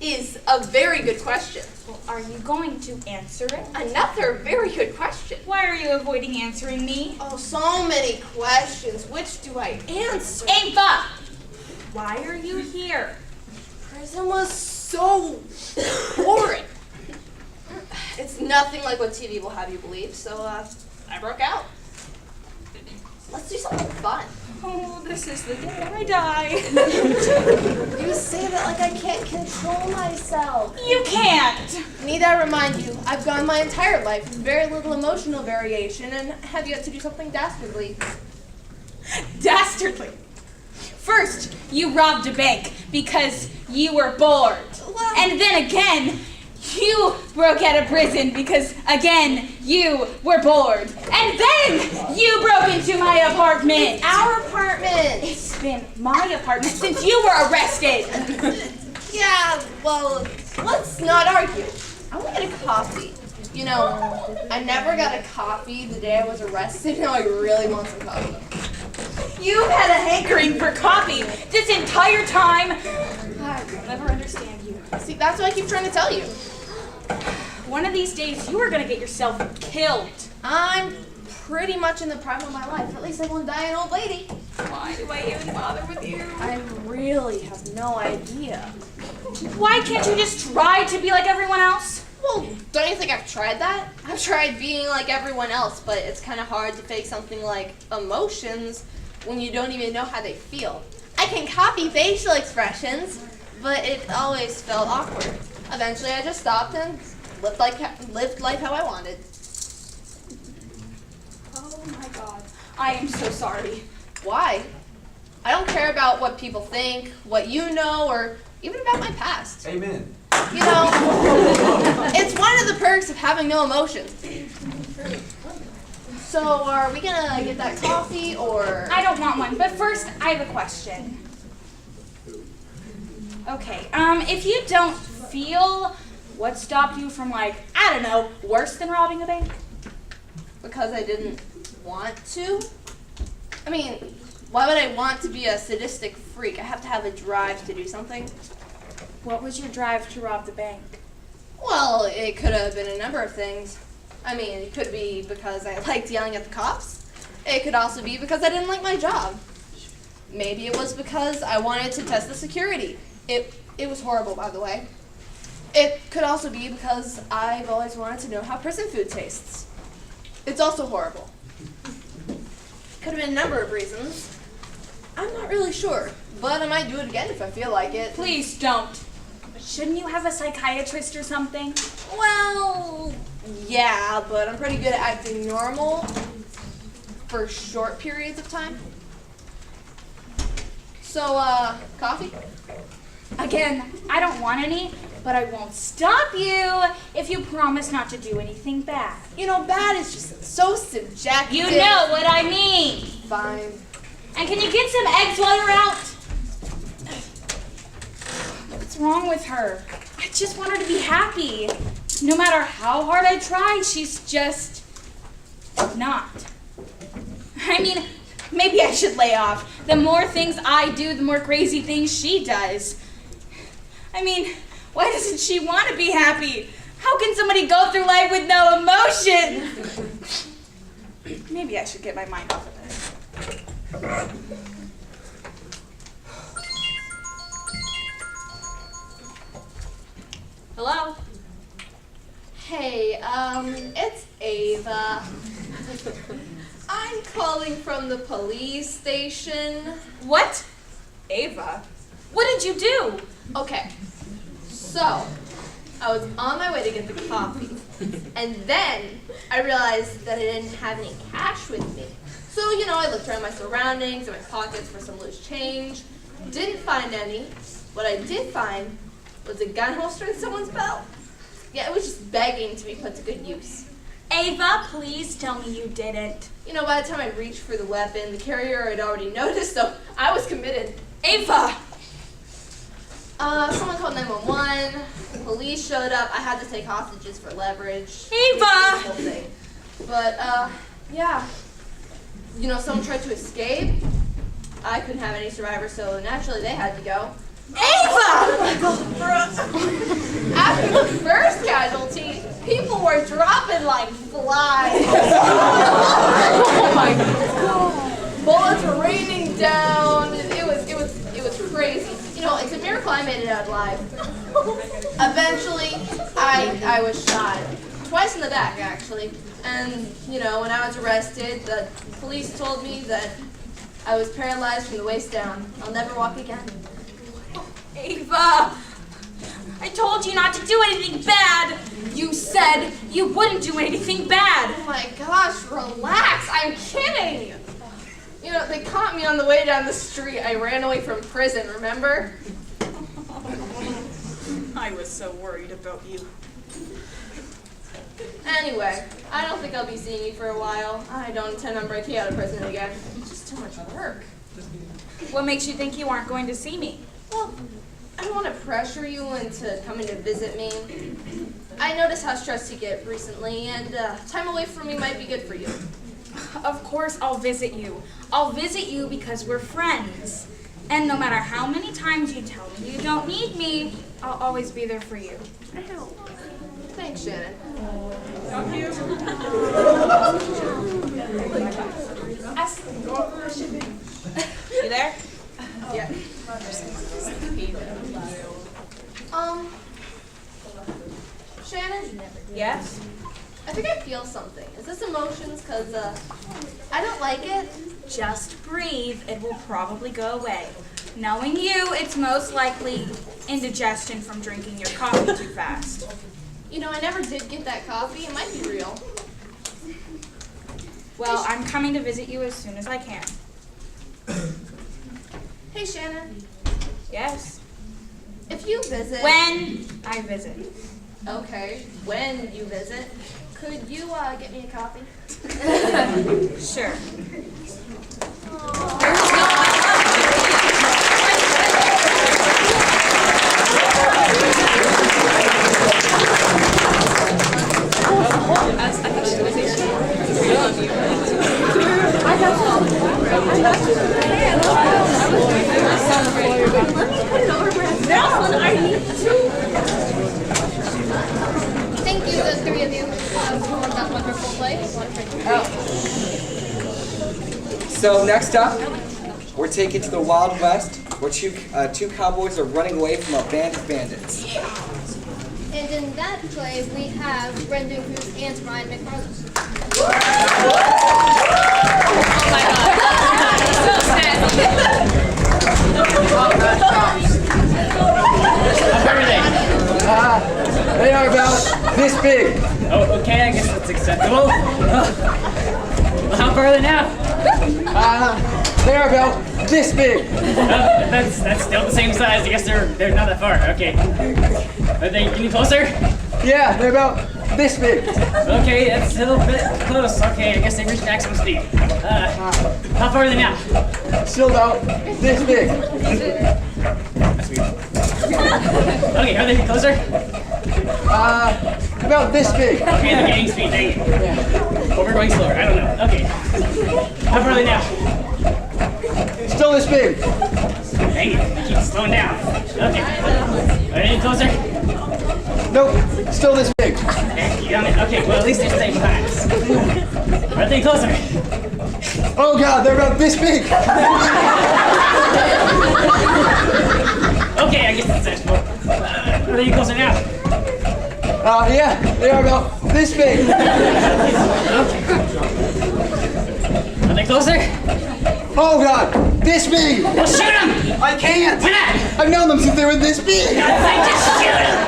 is a very good question. Well, are you going to answer it? Another very good question. Why are you avoiding answering me? Oh, so many questions. Which do I answer? Ava! Why are you here? Prison was so boring. It's nothing like what TV will have you believe, so I broke out. Let's do something fun. Oh, this is the day I die. You say that like I can't control myself. You can't. Need I remind you, I've gone my entire life with very little emotional variation and have yet to do something dastardly. Dastardly. First, you robbed a bank because you were bored. Well- And then again, you broke out of prison because, again, you were bored. And then you broke into my apartment. It's our apartment. It's been my apartment since you were arrested. Yeah, well, let's not argue. I want to get a coffee. You know, I never got a coffee the day I was arrested. Now I really want some coffee. You've had a hankering for coffee this entire time. I'll never understand you. See, that's what I keep trying to tell you. One of these days, you are going to get yourself killed. I'm pretty much in the prime of my life. At least I won't die an old lady. Why do I even bother with you? I really have no idea. Why can't you just try to be like everyone else? Well, don't you think I've tried that? I've tried being like everyone else, but it's kind of hard to fake something like emotions when you don't even know how they feel. I can copy facial expressions, but it always felt awkward. Eventually, I just stopped and lived life how I wanted. Oh my God. I am so sorry. Why? I don't care about what people think, what you know, or even about my past. Amen. You know, it's one of the perks of having no emotions. So, are we gonna get that coffee, or? I don't want one, but first, I have a question. Okay, if you don't feel, what stopped you from, like, I don't know, worse than robbing a bank? because I didn't want to. I mean, why would I want to be a sadistic freak? I have to have a drive to do something. What was your drive to rob the bank? Well, it could have been a number of things. I mean, it could be because I liked yelling at the cops. It could also be because I didn't like my job. Maybe it was because I wanted to test the security. It was horrible, by the way. It could also be because I've always wanted to know how prison food tastes. It's also horrible. Could have been a number of reasons. I'm not really sure, but I might do it again if I feel like it. Please don't. Shouldn't you have a psychiatrist or something? Well, yeah, but I'm pretty good at acting normal for short periods of time. So, coffee? Again, I don't want any, but I won't stop you if you promise not to do anything bad. You know, bad is just so subjective. You know what I mean. Fine. And can you get some eggs while you're out? What's wrong with her? I just want her to be happy. No matter how hard I try, she's just not. I mean, maybe I should lay off. The more things I do, the more crazy things she does. I mean, why doesn't she want to be happy? How can somebody go through life with no emotion? Maybe I should get my mind off of this. Hello? Hey, it's Ava. I'm calling from the police station. What? Ava? What did you do? Okay, so I was on my way to get the coffee, and then I realized that I didn't have any cash with me. So, you know, I looked around my surroundings and my pockets for some loose change. Didn't find any. What I did find was a gun holster in someone's belt. Yeah, it was just begging to be put to good use. Ava, please tell me you didn't. You know, by the time I reached for the weapon, the carrier had already noticed, so I was committed. Ava! Someone called 911. The police showed up. I had to take hostages for leverage. Ava! The whole thing. But, yeah. You know, someone tried to escape. I couldn't have any survivors, so naturally they had to go. Ava! After the first casualty, people were dropping like flies. Oh my God. Bullets were raining down. It was crazy. You know, it's a miracle I made it out alive. Eventually, I was shot. Twice in the back, actually. And, you know, when I was arrested, the police told me that I was paralyzed from the waist down. I'll never walk again. Ava! I told you not to do anything bad! You said you wouldn't do anything bad! Oh my gosh, relax. I'm kidding. You know, they caught me on the way down the street. I ran away from prison, remember? I was so worried about you. Anyway, I don't think I'll be seeing you for a while. I don't intend on breaking out of prison again. It's just too much work. What makes you think you aren't going to see me? Well, I don't want to pressure you into coming to visit me. I noticed how stressed you get recently, and time away from me might be good for you. Of course I'll visit you. I'll visit you because we're friends. And no matter how many times you tell me you don't need me, I'll always be there for you. I know. Thanks, Shannon. You there? Yeah. Shannon? Yes? I think I feel something. Is this emotions? Because, I don't like it. Just breathe. It will probably go away. Knowing you, it's most likely indigestion from drinking your coffee too fast. You know, I never did get that coffee. It might be real. Well, I'm coming to visit you as soon as I can. Hey, Shannon. Yes? If you visit... When I visit. Okay, when you visit, could you, get me a coffee? Sure. perform that wonderful play. So next up, we're taken to the Wild West, where two cowboys are running away from a band of bandits. And in that play, we have Brendan Cruz and Ryan McFarland. Oh my god. So They are about this big. Oh, okay, I guess that's acceptable. Well, how far are they now? They are about this big. That's still the same size. I guess they're not that far. Okay. Are they getting closer? Yeah, they're about this big. Okay, that's a little bit close. Okay, I guess they reached maximum speed. How far are they now? Still about this big. Okay, are they getting closer? About this big. Okay, they're gaining speed. Dang it. Or we're going slower. I don't know. Okay. How far are they now? Still this big. Dang it. They keep slowing down. Okay. Are they getting closer? Nope. Still this big. Okay, you got it. Okay, well, at least they're staying behind us. Are they closer? Oh god, they're about this big. Okay, I guess that's acceptable. Are they closer now? Yeah, they are about this big. Are they closer? Oh god, this big. Well, shoot them! I can't. Why not? I've known them since they were this big. I just shoot them!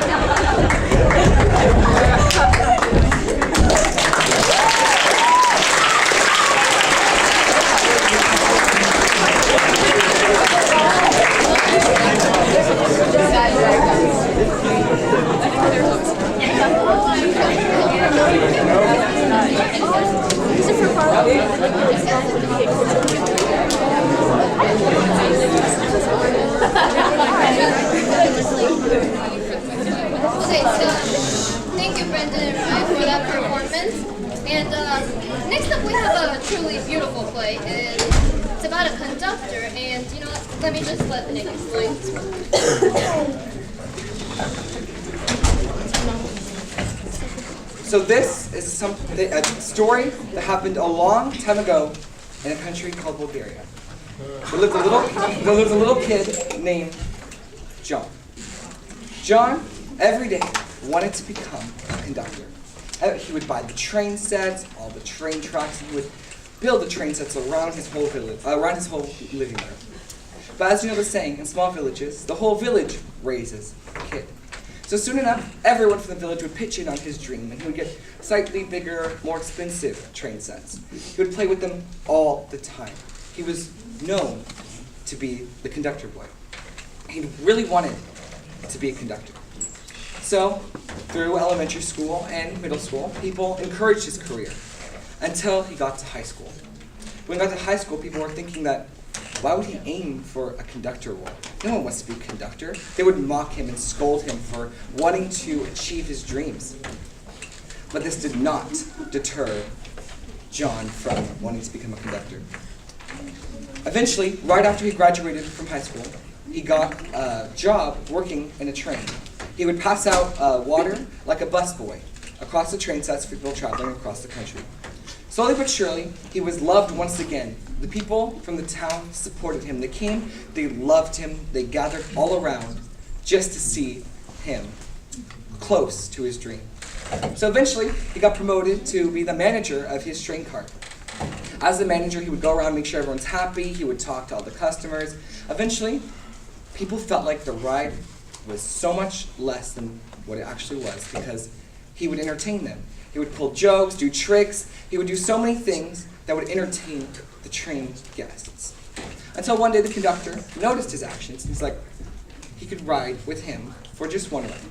Okay, so thank you, Brendan and Ryan, for that performance. And next up, we have a truly beautiful play. And it's about a conductor. And you know what? Let me just let Nick explain. So this is a story that happened a long time ago in a country called Bulgaria. There lived a little kid named John. John, every day, wanted to become a conductor. He would buy the train sets, all the train tracks, and he would build the train sets around his whole village, around his whole living room. But as you know the saying, in small villages, the whole village raises a kid. So soon enough, everyone from the village would pitch in on his dream, and he would get slightly bigger, more expensive train sets. He would play with them all the time. He was known to be the conductor boy. He really wanted to be a conductor. So, through elementary school and middle school, people encouraged his career until he got to high school. When he got to high school, people were thinking that, why would he aim for a conductor role? No one wants to be a conductor. They would mock him and scold him for wanting to achieve his dreams. But this did not deter John from wanting to become a conductor. Eventually, right after he graduated from high school, he got a job working in a train. He would pass out water like a busboy across the train sets for people traveling across the country. Slowly but surely, he was loved once again. The people from the town supported him. They came, they loved him, they gathered all around just to see him close to his dream. So eventually, he got promoted to be the manager of his train car. As the manager, he would go around, make sure everyone's happy, he would talk to all the customers. Eventually, people felt like the ride was so much less than what it actually was because he would entertain them. He would pull jokes, do tricks, he would do so many things that would entertain the train guests. Until one day the conductor noticed his actions, and he's like, he could ride with him for just one ride.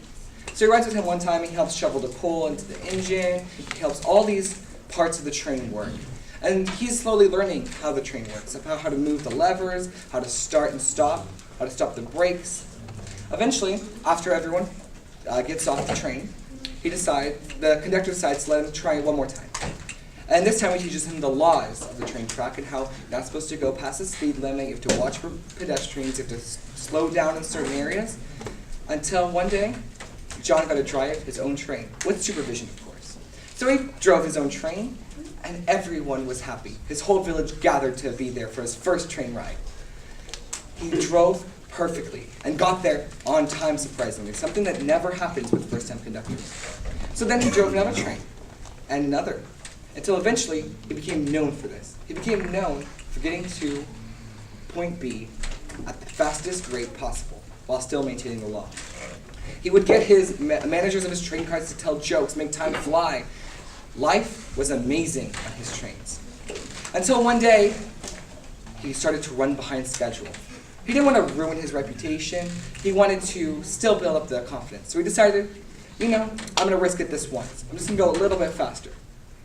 So he rides with him one time, and he helps shovel the coal into the engine, he helps all these parts of the train work. And he's slowly learning how the train works, about how to move the levers, how to start and stop, how to stop the brakes. Eventually, after everyone gets off the train, the conductor decides to let him try one more time. And this time he teaches him the laws of the train track and how you're not supposed to go past the speed limit, you have to watch for pedestrians, you have to slow down in certain areas. Until one day, John got to drive his own train, with supervision of course. So he drove his own train, and everyone was happy. His whole village gathered to be there for his first train ride. He drove perfectly and got there on time, surprisingly, something that never happens with first-time conductors. So then he drove another train, and another, until eventually he became known for this. He became known for getting to point B at the fastest rate possible, while still maintaining the law. He would get his managers of his train cars to tell jokes, make time fly. Life was amazing on his trains. Until one day, he started to run behind schedule. He didn't want to ruin his reputation. He wanted to still build up the confidence. So he decided, you know, I'm going to risk it this once. I'm just going to go a little bit faster.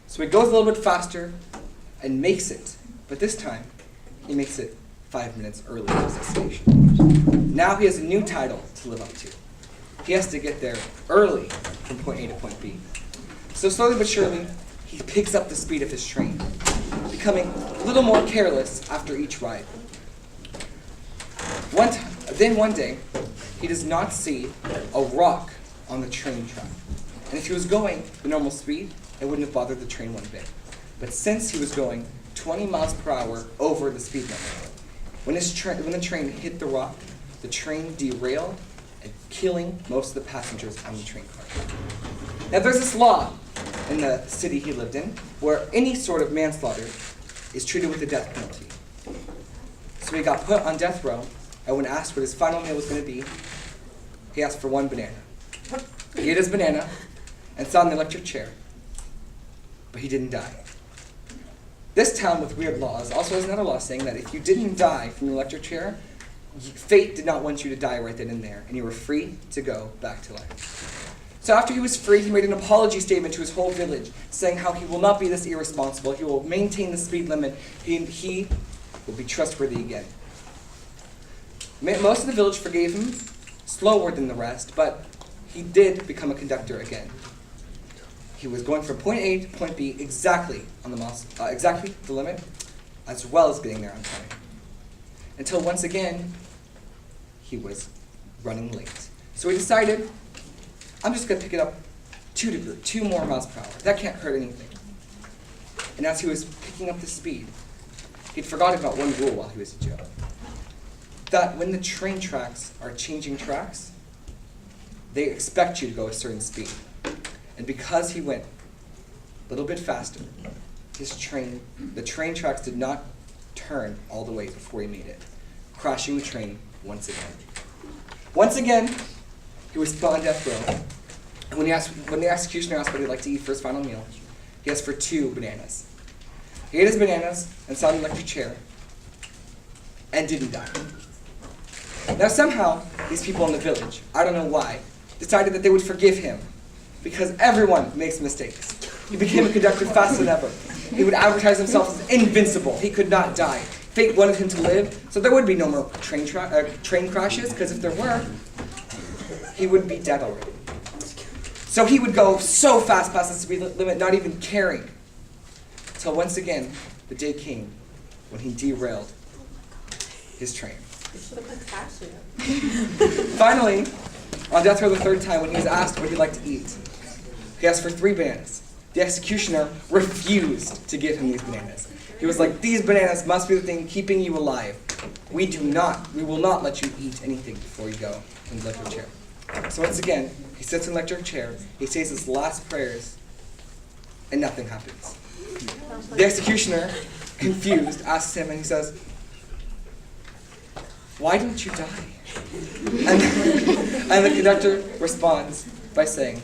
So he goes a little bit faster and makes it. But this time, he makes it 5 minutes early to his destination. Now he has a new title to live up to. He has to get there early from point A to point B. So slowly but surely, he picks up the speed of his train, becoming a little more careless after each ride. Then one day, he does not see a rock on the train track. And if he was going the normal speed, it wouldn't have bothered the train one bit. But since he was going 20 miles per hour over the speed limit, when the train hit the rock, the train derailed and killing most of the passengers on the train car. Now there's this law in the city he lived in where any sort of manslaughter is treated with the death penalty. So he got put on death row, and when asked what his final meal was going to be, he asked for one banana. He ate his banana and sat in the electric chair, but he didn't die. This town with weird laws also has another law saying that if you didn't die from the electric chair, fate did not want you to die right then and there, and you were free to go back to life. So after he was free, he made an apology statement to his whole village, saying how he will not be this irresponsible, he will maintain the speed limit, he will be trustworthy again. Most of the village forgave him, slower than the rest, but he did become a conductor again. He was going from point A to point B exactly on the exactly the limit, as well as getting there on time. Until once again, he was running late. So he decided, I'm just going to pick it up 2 more miles per hour. That can't hurt anything. And as he was picking up the speed, he'd forgotten about one rule while he was in jail. That when the train tracks are changing tracks, they expect you to go a certain speed. And because he went a little bit faster, the train tracks did not turn all the way before he made it, crashing the train once again. Once again, he was put on death row. And when the executioner asked what he'd like to eat for his final meal, he asked for 2 bananas. He ate his bananas and sat in the electric chair and didn't die. Now somehow, these people in the village, I don't know why, decided that they would forgive him because everyone makes mistakes. He became a conductor faster than ever. He would advertise himself as invincible. He could not die. Fate wanted him to live, so there would be no more train crashes, because if there were, he would be dead already. So he would go so fast past the speed limit, not even caring. Until once again, the day came when he derailed his train. Finally, on death row the 3rd time, when he was asked what he'd like to eat, he asked for 3 bananas. The executioner refused to give him these bananas. He was like, these bananas must be the thing keeping you alive. We will not let you eat anything before you go in the electric chair. So once again, he sits in the electric chair, he says his last prayers, and nothing happens. The executioner, confused, asks him, and he says, why didn't you die? And the conductor responds by saying,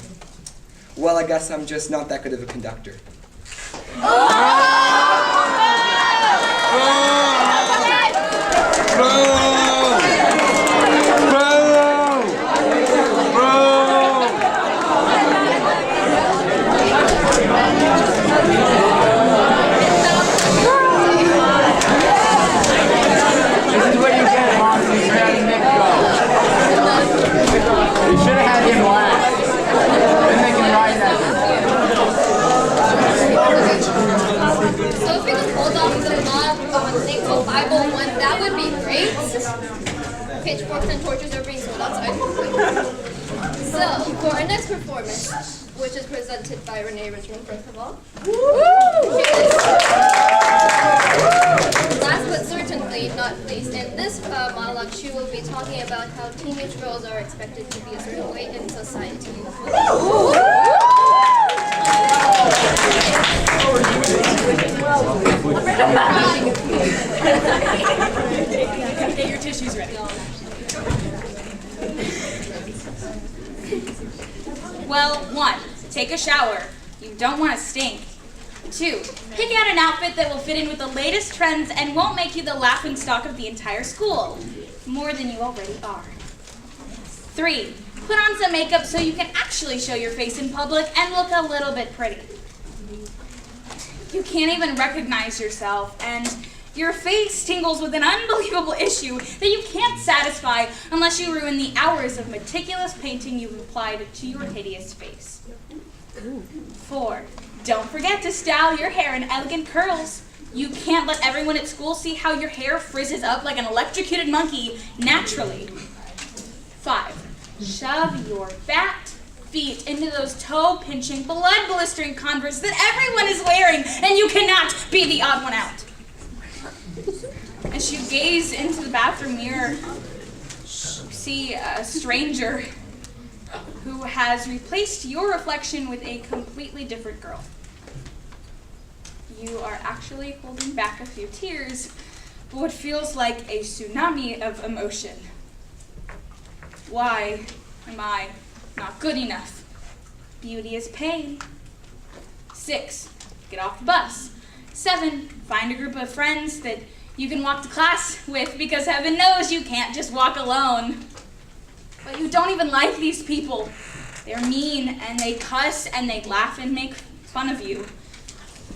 well, I guess I'm just not that good of a conductor. So if we could hold off the mob thing till 5:01, that would be great. Pitchforks and torches are being sold outside. So for our next performance, which which is presented by Renee Richmond, first of all. Last but certainly not least, in this monologue, she will be talking about how teenage girls are expected to be a certain way in society. Get your tissues ready. Well, 1, take a shower. You don't want to stink. 2, pick out an outfit that will fit in with the latest trends and won't make you the laughingstock of the entire school, more than you already are. 3, put on some makeup so you can actually show your face in public and look a little bit pretty. You can't even recognize yourself, and your face tingles with an unbelievable issue that you can't satisfy unless you ruin the hours of meticulous painting you've applied to your hideous face. 4, don't forget to style your hair in elegant curls. You can't let everyone at school see how your hair frizzes up like an electrocuted monkey naturally. 5, shove your fat feet into those toe-pinching, blood-blistering Converse that everyone is wearing, and you cannot be the odd one out. As you gaze into the bathroom mirror, you see a stranger who has replaced your reflection with a completely different girl. You are actually holding back a few tears, but what feels like a tsunami of emotion. Why am I not good enough? Beauty is pain. 6, get off the bus. 7, find a group of friends that you can walk to class with, because heaven knows you can't just walk alone. But you don't even like these people. They're mean, and they cuss, and they laugh and make fun of you.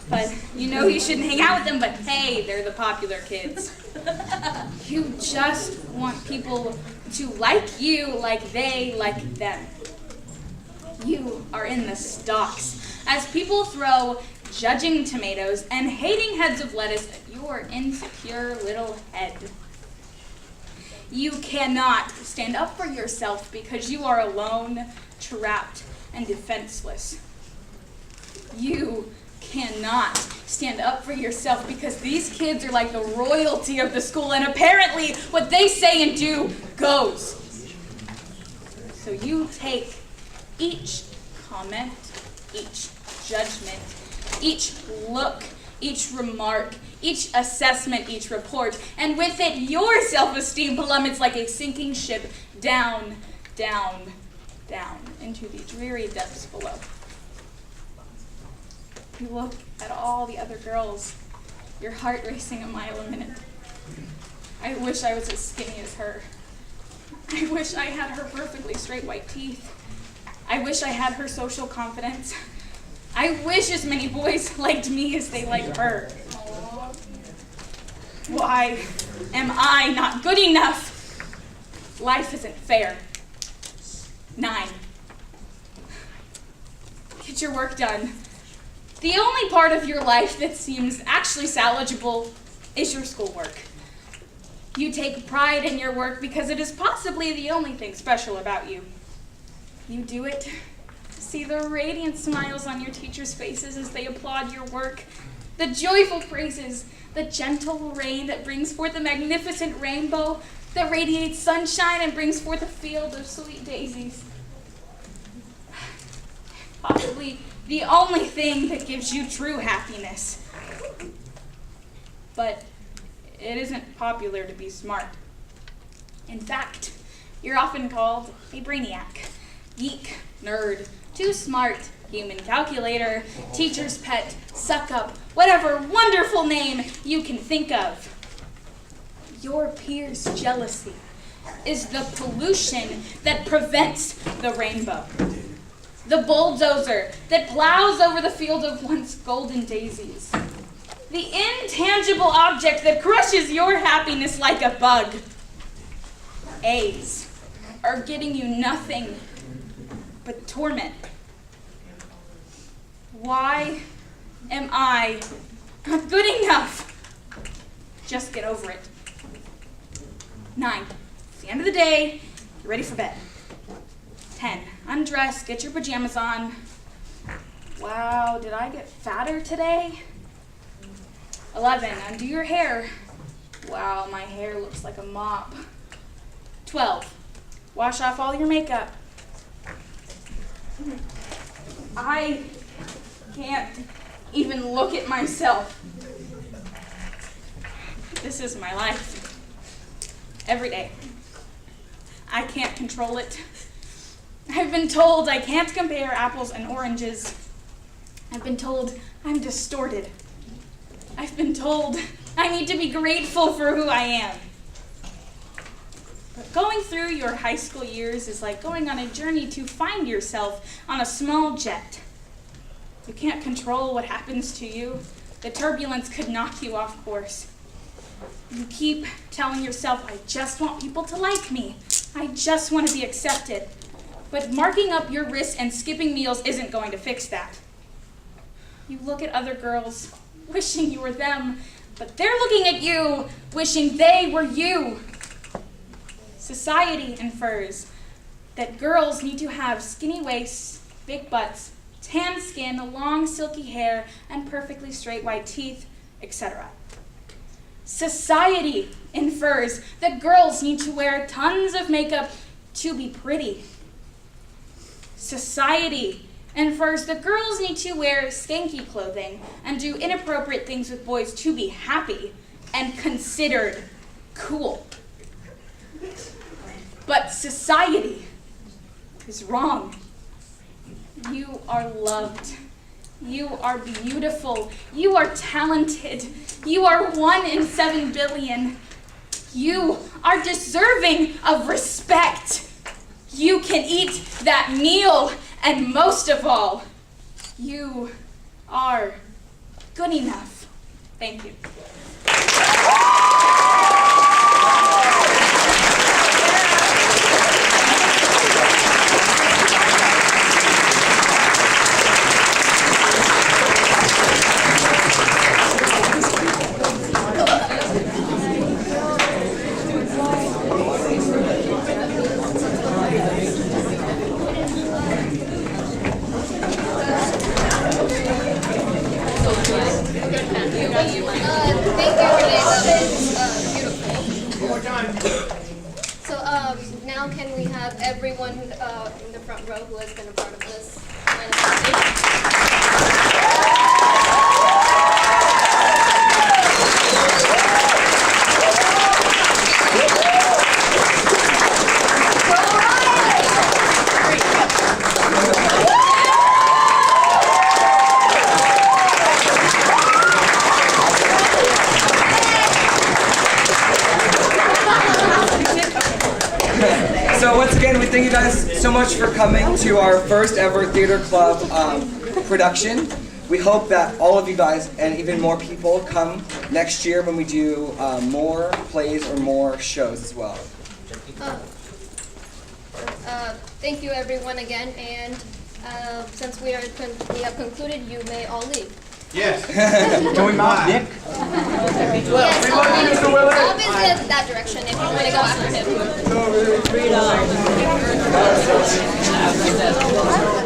But you know you shouldn't hang out with them, but hey, they're the popular kids. You just want people to like you like they like them. You are in the stocks as people throw judging tomatoes and hating heads of lettuce at your insecure little head. You cannot stand up for yourself because you are alone, trapped, and defenseless. You cannot stand up for yourself because these kids are like the royalty of the school, and apparently what they say and do goes. So you take each comment, each judgment, each look, each remark, each assessment, each report, and with it your self-esteem plummets like a sinking ship down, down, down into the dreary depths below. You look at all the other girls, your heart racing a mile a minute. I wish I was as skinny as her. I wish I had her perfectly straight white teeth. I wish I had her social confidence. I wish as many boys liked me as they like her. Why am I not good enough? Life isn't fair. 9. Get your work done. The only part of your life that seems actually salvageable is your schoolwork. You take pride in your work because it is possibly the only thing special about you. You do it to see the radiant smiles on your teachers' faces as they applaud your work, the joyful praises, the gentle rain that brings forth a magnificent rainbow that radiates sunshine and brings forth a field of sweet daisies. Possibly the only thing that gives you true happiness. But it isn't popular to be smart. In fact, you're often called a brainiac, geek, nerd, too smart, human calculator, teacher's pet, suck up, whatever wonderful name you can think of. Your peers' jealousy is the pollution that prevents the rainbow. The bulldozer that plows over the field of once golden daisies. The intangible object that crushes your happiness like a bug. A's are getting you nothing but torment. Why am I not good enough? Just get over it. 9, it's the end of the day, you're ready for bed. 10, undress, get your pajamas on. Wow, did I get fatter today? 11, undo your hair. Wow, my hair looks like a mop. 12, wash off all your makeup. I can't even look at myself. This is my life. Every day. I can't control it. I've been told I can't compare apples and oranges. I've been told I'm distorted. I've been told I need to be grateful for who I am. But going through your high school years is like going on a journey to find yourself on a small jet. You can't control what happens to you. The turbulence could knock you off course. You keep telling yourself, I just want people to like me. I just want to be accepted. But marking up your wrists and skipping meals isn't going to fix that. You look at other girls, wishing you were them, but they're looking at you, wishing they were you. Society infers that girls need to have skinny waists, big butts, tan skin, long silky hair, and perfectly straight white teeth, etc. Society infers that girls need to wear tons of makeup to be pretty. Society infers that girls need to wear skanky clothing and do inappropriate things with boys to be happy and considered cool. But society is wrong. You are loved. You are beautiful. You are talented. You are 1 in 7 billion. You are deserving of respect. You can eat that meal, and most of all, you are good enough. Thank you. Thank you, Renee. That was beautiful. So now can we have everyone in the front row who has been a part of this So once again, we thank you guys so much for coming to our first ever theater club production. We hope that all of you guys and even more people come next year when we do more plays or more shows as well. Thank you everyone again, and since we have concluded, you may all leave. Yes. Can we mount Nick? Yes, Bob is in that direction if you want to go after him.